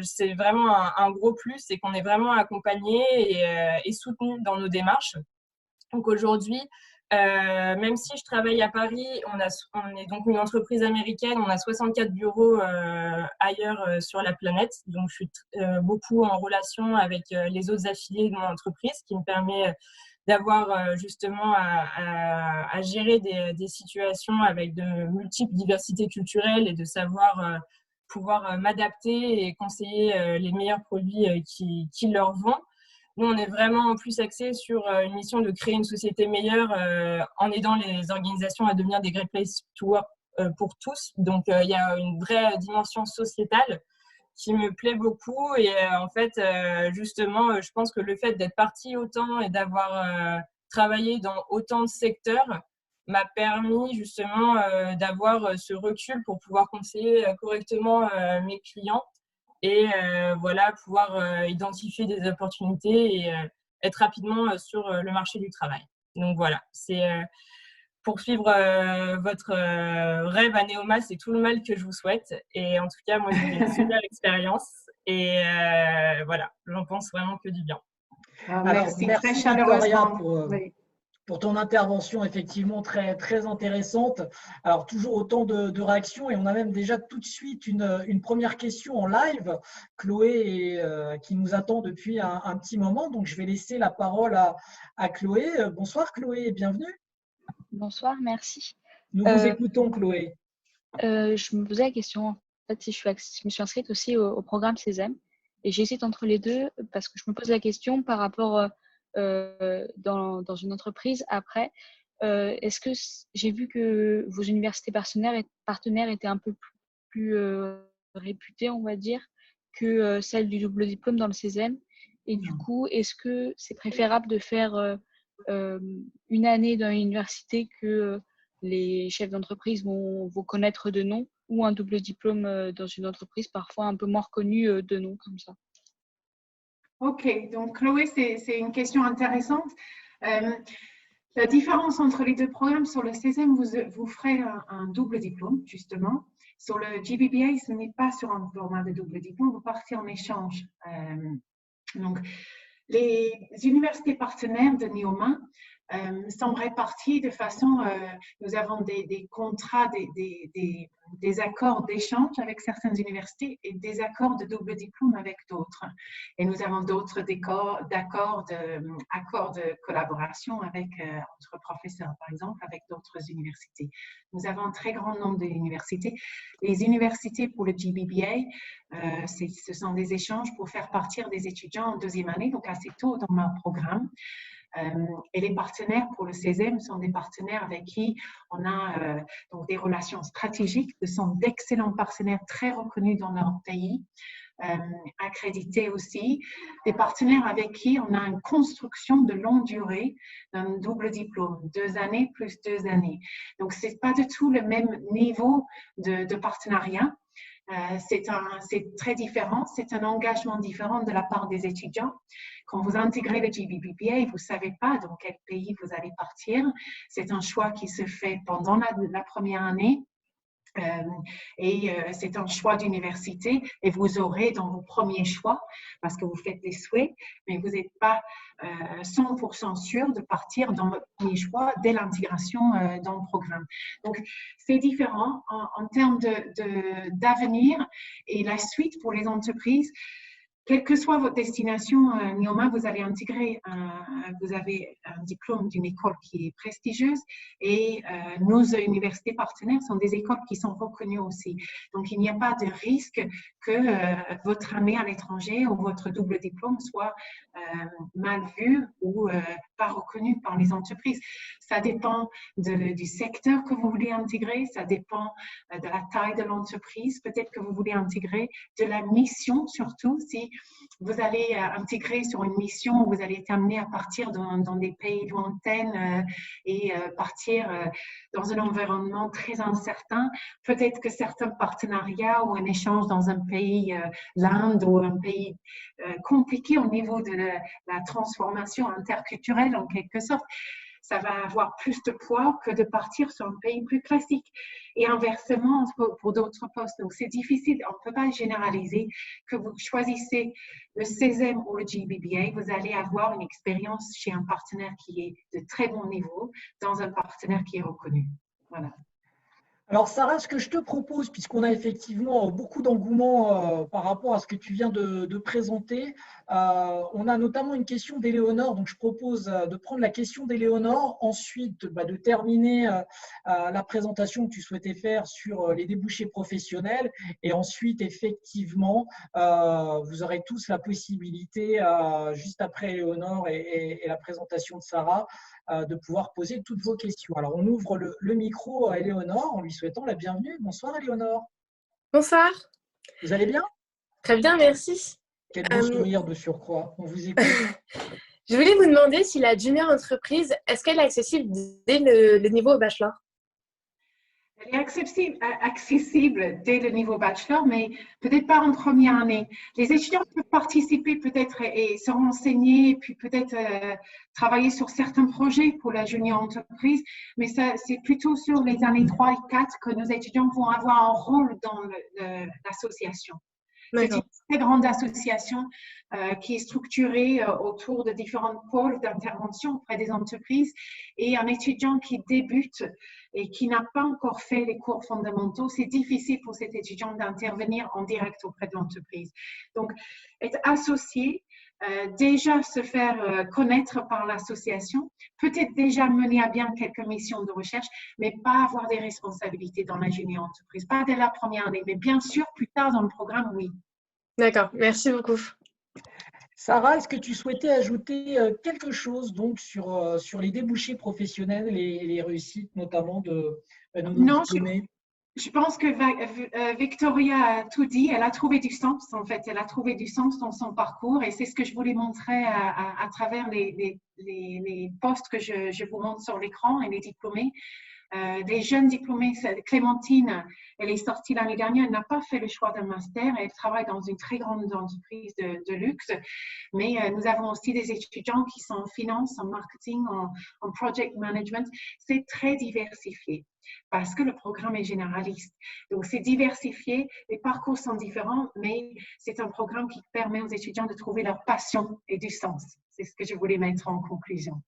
c'est vraiment un gros plus, c'est qu'on est vraiment accompagné et soutenu dans nos démarches. Donc aujourd'hui, même si je travaille à Paris, on est donc une entreprise américaine, on a 64 bureaux ailleurs sur la planète. Donc, je suis beaucoup en relation avec les autres affiliés de mon entreprise, ce qui me permet d'avoir justement à gérer des situations avec de multiples diversités culturelles et de savoir pouvoir m'adapter et conseiller les meilleurs produits qui leur vont. Nous, on est vraiment en plus axé sur une mission de créer une société meilleure en aidant les organisations à devenir des Great Place to Work pour tous. Donc, il y a une vraie dimension sociétale qui me plaît beaucoup. Et en fait, justement, je pense que le fait d'être partie autant et d'avoir travaillé dans autant de secteurs m'a permis justement d'avoir ce recul pour pouvoir conseiller correctement mes clients. Et voilà, pouvoir identifier des opportunités et être rapidement sur le marché du travail. Donc voilà, c'est poursuivre votre rêve à Neoma, c'est tout le mal que je vous souhaite. Et en tout cas, moi, j'ai une super expérience et voilà, j'en pense vraiment que du bien. Merci très Victoria chaleureusement. pour ton intervention effectivement très, très intéressante. Alors, toujours autant de réactions et on a même déjà tout de suite une première question en live. Chloé qui nous attend depuis un petit moment, donc je vais laisser la parole à Chloé. Bonsoir Chloé et bienvenue. Bonsoir, merci. Nous vous écoutons Chloé. Je me posais la question, en fait, si je me suis inscrite aussi au programme CESEM et j'hésite entre les deux parce que je me pose la question par rapport dans une entreprise après. Est-ce que j'ai vu que vos universités partenaires étaient un peu plus réputées, on va dire, que celles du double diplôme dans le CESEM. Et du coup, est-ce que c'est préférable de faire une année dans l'université que les chefs d'entreprise vont connaître de nom ou un double diplôme dans une entreprise parfois un peu moins reconnue de nom comme ça? Ok, donc Chloé, c'est une question intéressante. La différence entre les deux programmes, sur le CESEM, vous ferez un double diplôme, justement. Sur le GBBA, ce n'est pas sur un format de double diplôme, vous partez en échange. Donc, les universités partenaires de Neoma sont réparties de façon, nous avons des contrats, des accords d'échange avec certaines universités et des accords de double diplôme avec d'autres. Et nous avons d'autres accords de collaboration avec, entre professeurs, par exemple, avec d'autres universités. Nous avons un très grand nombre d'universités. Les universités pour le GBBA, ce sont des échanges pour faire partir des étudiants en deuxième année, donc assez tôt dans leur programme. Et les partenaires pour le CESEM sont des partenaires avec qui on a donc des relations stratégiques. Ce sont d'excellents partenaires très reconnus dans leur pays, accrédités aussi. Des partenaires avec qui on a une construction de longue durée d'un double diplôme, 2 années plus 2 années. Donc, ce n'est pas du tout le même niveau de partenariat. C'est très différent, c'est un engagement différent de la part des étudiants. Quand vous intégrez le GBBA, vous ne savez pas dans quel pays vous allez partir. C'est un choix qui se fait pendant la première année. C'est un choix d'université et vous aurez dans vos premiers choix, parce que vous faites des souhaits, mais vous n'êtes pas 100% sûr de partir dans votre premier choix dès l'intégration dans le programme. Donc, c'est différent en termes d'avenir et la suite pour les entreprises. Quelle que soit votre destination, Neoma, vous allez intégrer, vous avez un diplôme d'une école qui est prestigieuse et nos universités partenaires sont des écoles qui sont reconnues aussi. Donc, il n'y a pas de risque que votre année à l'étranger ou votre double diplôme soit mal vu ou pas reconnu par les entreprises. Ça dépend du secteur que vous voulez intégrer, ça dépend de la taille de l'entreprise. Peut-être que vous voulez intégrer de la mission surtout, si vous allez intégrer sur une mission où vous allez être amené à partir dans des pays lointains et partir dans un environnement très incertain. Peut-être que certains partenariats ou un échange dans un pays, l'Inde ou un pays compliqué au niveau de la transformation interculturelle en quelque sorte, ça va avoir plus de poids que de partir sur un pays plus classique. Et inversement, pour d'autres postes. Donc, c'est difficile, on ne peut pas généraliser que vous choisissez le CESEM ou le GBBA, vous allez avoir une expérience chez un partenaire qui est de très bon niveau, dans un partenaire qui est reconnu. Voilà. Alors, Sarah, ce que je te propose, puisqu'on a effectivement beaucoup d'engouement par rapport à ce que tu viens de présenter, on a notamment une question d'Éléonore. Donc, je propose de prendre la question d'Éléonore, ensuite de terminer la présentation que tu souhaitais faire sur les débouchés professionnels. Et ensuite, effectivement, vous aurez tous la possibilité, juste après Éléonore et la présentation de Sarah, de pouvoir poser toutes vos questions. Alors, on ouvre le micro à Éléonore en lui souhaitant la bienvenue. Bonsoir Éléonore. Bonsoir. Vous allez bien? Très bien, merci. Quel beau sourire de surcroît. On vous écoute. Je voulais vous demander si la junior entreprise, est-ce qu'elle est accessible dès le niveau bachelor? Elle est accessible dès le niveau bachelor, mais peut-être pas en première année. Les étudiants peuvent participer peut-être et se renseigner, et puis peut-être travailler sur certains projets pour la junior entreprise, mais c'est plutôt sur les années 3 et 4 que nos étudiants vont avoir un rôle dans l'association. C'est une très grande association qui est structurée autour de différents pôles d'intervention auprès des entreprises, et un étudiant qui débute et qui n'a pas encore fait les cours fondamentaux, c'est difficile pour cet étudiant d'intervenir en direct auprès de l'entreprise. Donc, être associé, déjà se faire connaître par l'association, peut-être déjà mener à bien quelques missions de recherche, mais pas avoir des responsabilités dans la junior entreprise, pas dès la première année, mais bien sûr plus tard dans le programme, oui. D'accord, merci beaucoup. Sarah, est-ce que tu souhaitais ajouter quelque chose donc sur les débouchés professionnels et les réussites notamment de nos diplômés? Je pense que Victoria a tout dit. Elle a trouvé du sens, en fait. Elle a trouvé du sens dans son parcours, et c'est ce que je voulais montrer à travers les postes que je vous montre sur l'écran et les diplômés. des jeunes diplômés. Clémentine, elle est sortie l'année dernière, elle n'a pas fait le choix d'un master, elle travaille dans une très grande entreprise de luxe, mais nous avons aussi des étudiants qui sont en finance, en marketing, en project management. C'est très diversifié parce que le programme est généraliste. Donc, c'est diversifié, les parcours sont différents, mais c'est un programme qui permet aux étudiants de trouver leur passion et du sens. C'est ce que je voulais mettre en conclusion.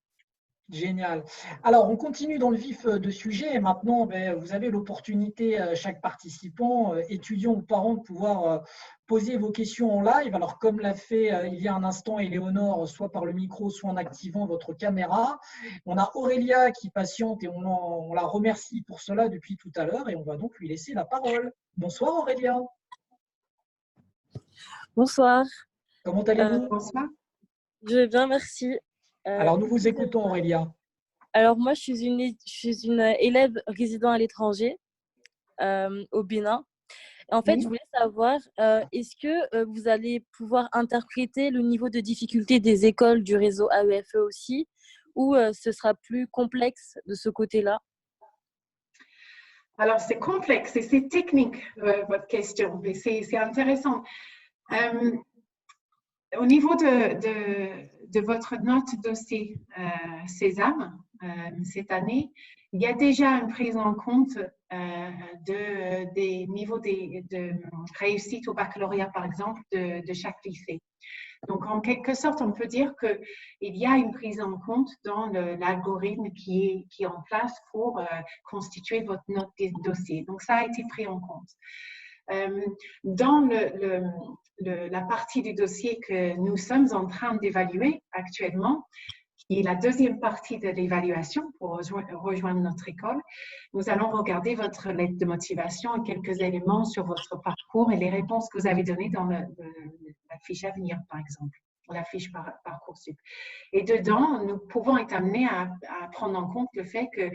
Génial. Alors, on continue dans le vif du sujet et maintenant, vous avez l'opportunité, chaque participant, étudiant ou parent, de pouvoir poser vos questions en live. Alors, comme l'a fait il y a un instant Éléonore, soit par le micro, soit en activant votre caméra. On a Aurélia qui patiente et on la remercie pour cela depuis tout à l'heure et on va donc lui laisser la parole. Bonsoir Aurélia. Bonsoir. Comment allez-vous? Bonsoir. Je vais bien, merci. Alors, nous vous écoutons Aurélia. Alors, moi, je suis une élève résidant à l'étranger, au Bénin. En fait, je voulais savoir, est-ce que vous allez pouvoir interpréter le niveau de difficulté des écoles du réseau AEFE aussi, ou ce sera plus complexe de ce côté-là? Alors, c'est complexe et c'est technique, votre question, mais c'est intéressant. Au niveau de votre note dossier Sésame cette année, il y a déjà une prise en compte des niveaux de réussite au baccalauréat, par exemple, de chaque lycée. Donc, en quelque sorte, on peut dire qu'il y a une prise en compte dans l'algorithme qui est en place pour constituer votre note dossier. Donc, ça a été pris en compte. Dans la partie du dossier que nous sommes en train d'évaluer actuellement, qui est la deuxième partie de l'évaluation pour rejoindre notre école, nous allons regarder votre lettre de motivation et quelques éléments sur votre parcours et les réponses que vous avez données dans la fiche à venir, par exemple, la fiche Parcoursup. Et dedans, nous pouvons être amenés à prendre en compte le fait que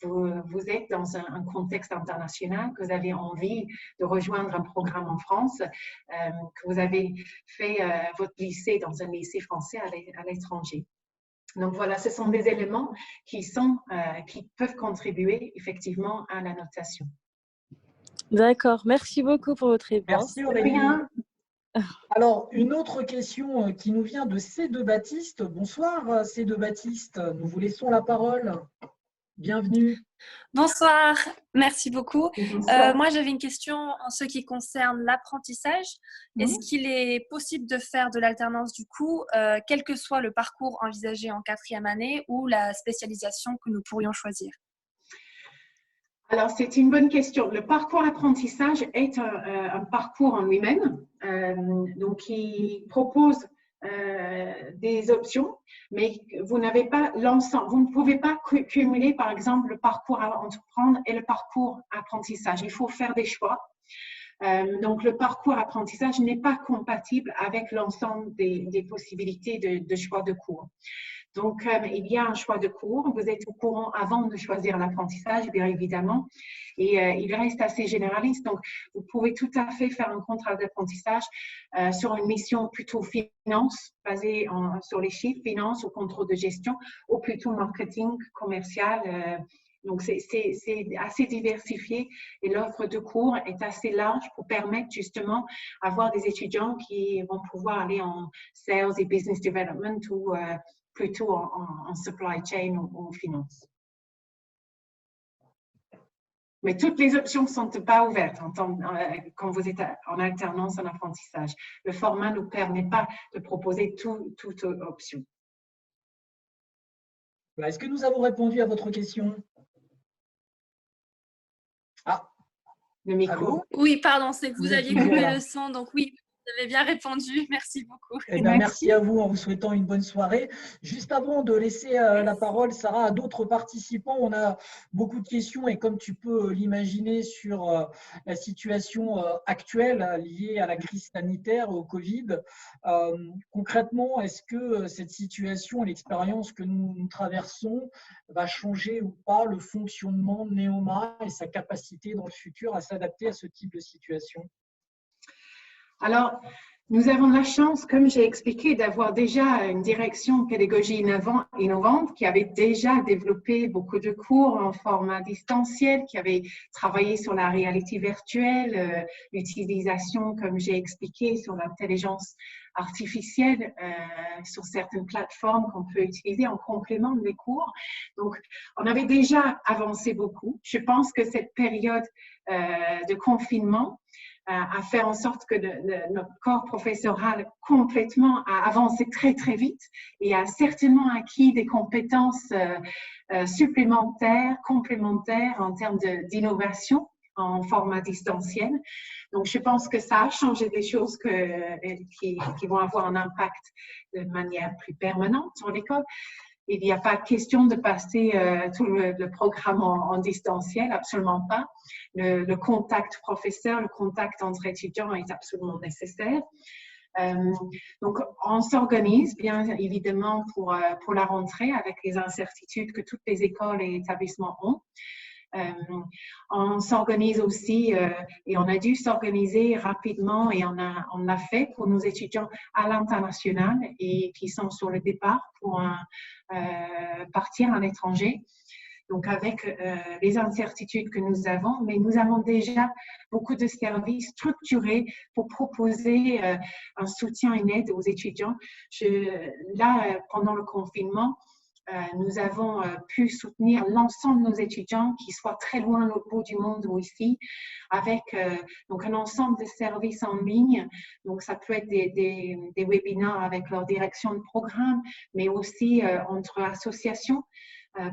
vous êtes dans un contexte international, que vous avez envie de rejoindre un programme en France, que vous avez fait votre lycée dans un lycée français à l'étranger. Donc voilà, ce sont des éléments qui peuvent contribuer effectivement à la notation. D'accord, merci beaucoup pour votre réponse. Merci Aurélie. Alors, une autre question qui nous vient de C2 Baptiste. Bonsoir C2 Baptiste, nous vous laissons la parole. Bienvenue. Bonsoir, merci beaucoup. Moi, j'avais une question en ce qui concerne l'apprentissage. Est-ce qu'il est possible de faire de l'alternance du coup, quel que soit le parcours envisagé en 4e année ou la spécialisation que nous pourrions choisir? Alors, c'est une bonne question. Le parcours apprentissage est un parcours en lui-même, donc qui propose des options, mais vous n'avez pas l'ensemble. Vous ne pouvez pas cumuler, par exemple, le parcours à entreprendre et le parcours apprentissage. Il faut faire des choix. Donc, le parcours apprentissage n'est pas compatible avec l'ensemble des possibilités de choix de cours. Donc, il y a un choix de cours. Vous êtes au courant avant de choisir l'apprentissage, bien évidemment. Et il reste assez généraliste. Donc, vous pouvez tout à fait faire un contrat d'apprentissage sur une mission plutôt finance, basée sur les chiffres, finance ou contrôle de gestion, ou plutôt marketing, commercial. Donc, c'est assez diversifié et l'offre de cours est assez large pour permettre justement d'avoir des étudiants qui vont pouvoir aller en sales et business development ou plutôt en supply chain ou en finance. Mais toutes les options ne sont pas ouvertes quand vous êtes en alternance en apprentissage. Le format ne nous permet pas de proposer toute option. Est-ce que nous avons répondu à votre question? Ah, le micro. Allô? Oui, pardon, c'est que vous aviez coupé le son, donc oui. Vous avez bien répondu, merci beaucoup. Eh bien, merci à vous en vous souhaitant une bonne soirée. Juste avant de laisser la parole, Sarah, à d'autres participants, on a beaucoup de questions et comme tu peux l'imaginer sur la situation actuelle liée à la crise sanitaire, au Covid. Concrètement, est-ce que cette situation et l'expérience que nous traversons va changer ou pas le fonctionnement de Neoma et sa capacité dans le futur à s'adapter à ce type de situation? Alors, Nous avons la chance, comme j'ai expliqué, d'avoir déjà une direction pédagogie innovante qui avait déjà développé beaucoup de cours en format distanciel, qui avait travaillé sur la réalité virtuelle, l'utilisation, comme j'ai expliqué, sur l'intelligence artificielle sur certaines plateformes qu'on peut utiliser en complément des cours. Donc, on avait déjà avancé beaucoup. Je pense que cette période de confinement à faire en sorte que notre corps professoral complètement a avancé très, très vite et a certainement acquis des compétences supplémentaires, complémentaires en termes d'innovation en format distanciel. Donc, je pense que ça a changé des choses qui vont avoir un impact de manière plus permanente sur l'école. Il n'y a pas question de passer tout le programme en distanciel, absolument pas. Le contact professeur, le contact entre étudiants est absolument nécessaire. Donc, on s'organise bien évidemment pour la rentrée avec les incertitudes que toutes les écoles et établissements ont. On s'organise aussi et on a dû s'organiser rapidement et on l'a fait pour nos étudiants à l'international et qui sont sur le départ pour partir à l'étranger. Donc, avec les incertitudes que nous avons, mais nous avons déjà beaucoup de services structurés pour proposer un soutien et une aide aux étudiants. Là, pendant le confinement, nous avons pu soutenir l'ensemble de nos étudiants qui soient très loin à l'autre bout du monde ou ici, avec donc un ensemble de services en ligne. Donc, ça peut être des webinaires avec leur direction de programme, mais aussi entre associations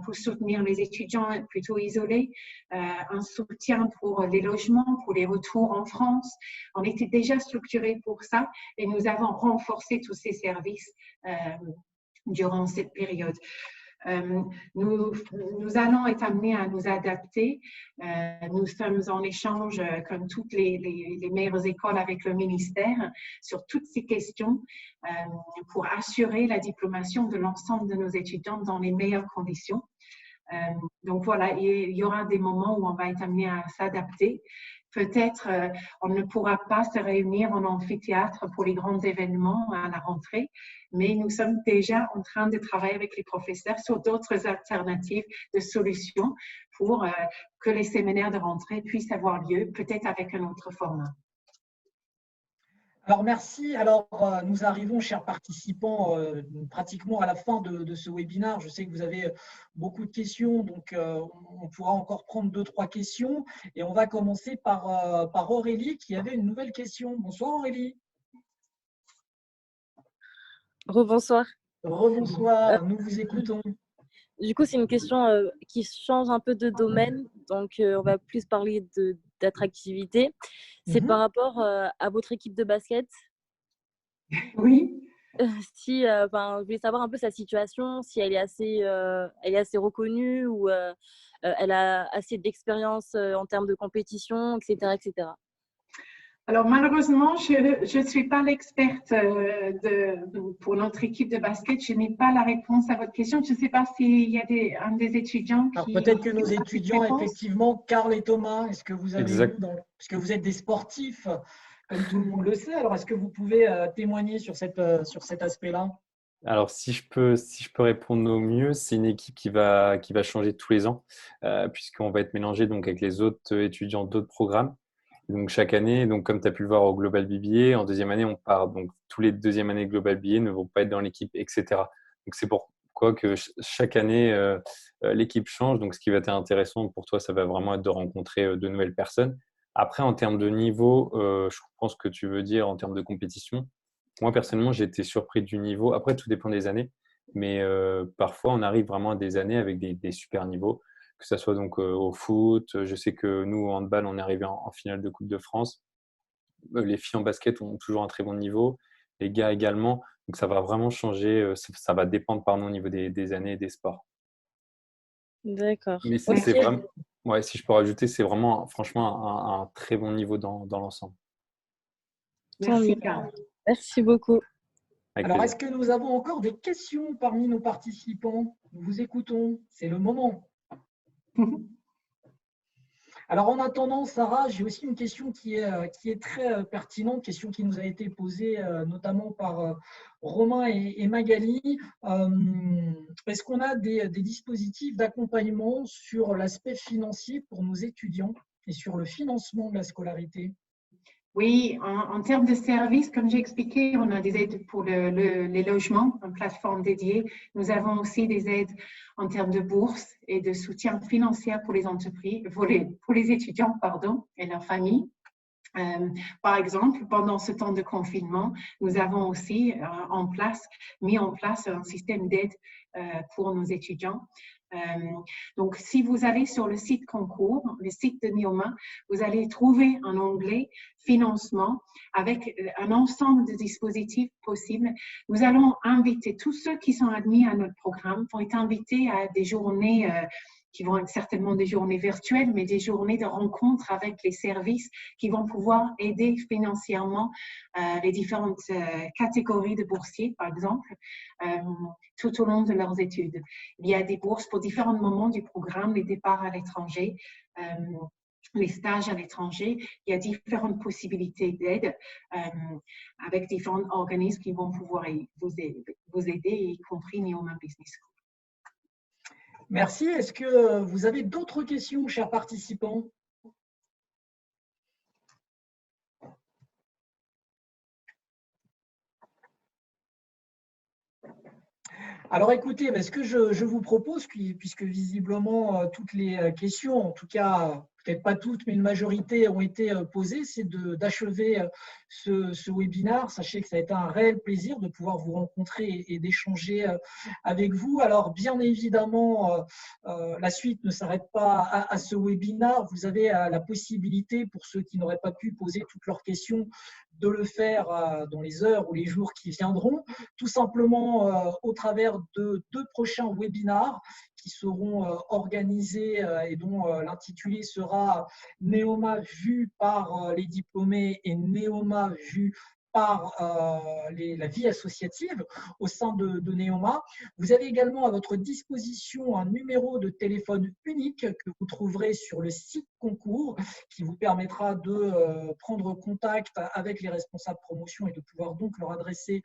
pour soutenir les étudiants plutôt isolés, un soutien pour les logements, pour les retours en France. On était déjà structurés pour ça et nous avons renforcé tous ces services durant cette période. Nous allons être amenés à nous adapter. Nous sommes en échange, comme toutes les meilleures écoles, avec le ministère sur toutes ces questions pour assurer la diplomation de l'ensemble de nos étudiants dans les meilleures conditions. Donc voilà, il y aura des moments où on va être amené à s'adapter. Peut-être on ne pourra pas se réunir en amphithéâtre pour les grands événements à la rentrée, mais nous sommes déjà en train de travailler avec les professeurs sur d'autres alternatives de solutions pour que les séminaires de rentrée puissent avoir lieu, peut-être avec un autre format. Alors, merci. Alors, nous arrivons, chers participants, pratiquement à la fin de ce webinaire. Je sais que vous avez beaucoup de questions, donc on pourra encore prendre 2-3 questions. Et on va commencer par Aurélie, qui avait une nouvelle question. Bonsoir, Aurélie. Rebonsoir. Rebonsoir, nous vous écoutons. Du coup, c'est une question qui change un peu de domaine. Donc, on va plus parler d'attractivité. C'est par rapport à votre équipe de basket. Oui. Je voulais savoir un peu sa situation, si elle est assez reconnue ou elle a assez d'expérience en termes de compétition, etc., etc. Alors, malheureusement, je ne suis pas l'experte pour notre équipe de basket. Je n'ai pas la réponse à votre question. Je ne sais pas s'il y a un des étudiants qui… Peut-être que nos étudiants, effectivement, Karl et Thomas, est-ce que vous avez parce que vous êtes des sportifs, comme tout le monde le sait, alors est-ce que vous pouvez témoigner sur cet aspect-là? Alors, si je peux répondre au mieux, c'est une équipe qui va changer tous les ans, puisqu'on va être mélangé donc, avec les autres étudiants d'autres programmes. Donc, chaque année, donc, comme tu as pu le voir au Global BBA, en deuxième année, on part. Donc, tous les deuxièmes années Global BBA ne vont pas être dans l'équipe, etc. Donc, c'est pourquoi que chaque année, l'équipe change. Donc, ce qui va être intéressant pour toi, ça va vraiment être de rencontrer de nouvelles personnes. Après, en termes de niveau, je pense ce que tu veux dire en termes de compétition. Moi, personnellement, j'ai été surpris du niveau. Après, tout dépend des années. Mais parfois, on arrive vraiment à des années avec des super niveaux. Que ce soit donc au foot. Je sais que nous, au handball, on est arrivé en finale de Coupe de France. Les filles en basket ont toujours un très bon niveau. Les gars également. Donc, ça va vraiment changer. Ça va dépendre au niveau des années et des sports. D'accord. Mais c'est vraiment… Ouais, si je peux rajouter, c'est vraiment, franchement, un très bon niveau dans l'ensemble. Merci, Karl. Merci beaucoup. Alors, est-ce que nous avons encore des questions parmi nos participants? Nous vous écoutons. C'est le moment. Alors, en attendant, Sarah, j'ai aussi une question qui est très pertinente, question qui nous a été posée notamment par Romain et Magali. Est-ce qu'on a des dispositifs d'accompagnement sur l'aspect financier pour nos étudiants et sur le financement de la scolarité? Oui, en termes de services, comme j'ai expliqué, on a des aides pour les logements, une plateforme dédiée. Nous avons aussi des aides en termes de bourses et de soutien financier pour les entreprises, pour les étudiants, pardon, et leurs familles. Par exemple, pendant ce temps de confinement, nous avons aussi mis en place un système d'aide pour nos étudiants. Donc, si vous allez sur le site concours, le site de Neoma, vous allez trouver un onglet financement avec un ensemble de dispositifs possibles. Nous allons inviter tous ceux qui sont admis à notre programme, vont être invités à des journées qui vont être certainement des journées virtuelles, mais des journées de rencontres avec les services qui vont pouvoir aider financièrement les différentes catégories de boursiers, par exemple, tout au long de leurs études. Il y a des bourses pour différents moments du programme, les départs à l'étranger, les stages à l'étranger. Il y a différentes possibilités d'aide avec différents organismes qui vont pouvoir vous aider, y compris Neoma Business School. Merci. Est-ce que vous avez d'autres questions, chers participants? Alors écoutez, ce que je vous propose, puisque visiblement toutes les questions, en tout cas peut-être pas toutes, mais une majorité ont été posées, c'est d'achever ce webinaire. Sachez que ça a été un réel plaisir de pouvoir vous rencontrer et d'échanger avec vous. Alors bien évidemment, la suite ne s'arrête pas à ce webinaire. Vous avez la possibilité, pour ceux qui n'auraient pas pu poser toutes leurs questions, de le faire dans les heures ou les jours qui viendront, tout simplement au travers de 2 prochains webinaires qui seront organisés et dont l'intitulé sera Neoma vu par les diplômés et Neoma vu par la vie associative au sein de Neoma. Vous avez également à votre disposition un numéro de téléphone unique que vous trouverez sur le site concours qui vous permettra de prendre contact avec les responsables promotion et de pouvoir donc leur adresser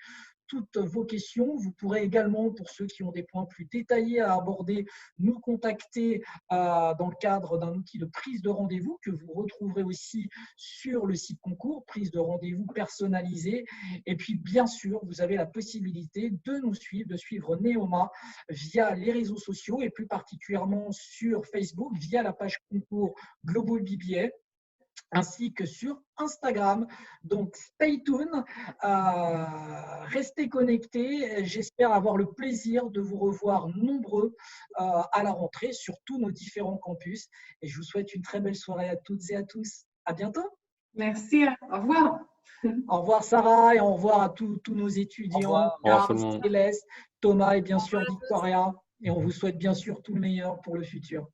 toutes vos questions. Vous pourrez également, pour ceux qui ont des points plus détaillés à aborder, nous contacter dans le cadre d'un outil de prise de rendez-vous que vous retrouverez aussi sur le site concours, prise de rendez-vous personnalisée. Et puis, bien sûr, vous avez la possibilité de nous suivre, de suivre Neoma via les réseaux sociaux et plus particulièrement sur Facebook via la page concours Global BBA, ainsi que sur Instagram. Donc, stay tuned, restez connectés. J'espère avoir le plaisir de vous revoir nombreux à la rentrée sur tous nos différents campus. Et je vous souhaite une très belle soirée à toutes et à tous. À bientôt. Merci, au revoir. Au revoir Sarah et au revoir à tous nos étudiants, Carl, Céleste, Thomas et bien sûr Victoria. Et on vous souhaite bien sûr tout le meilleur pour le futur.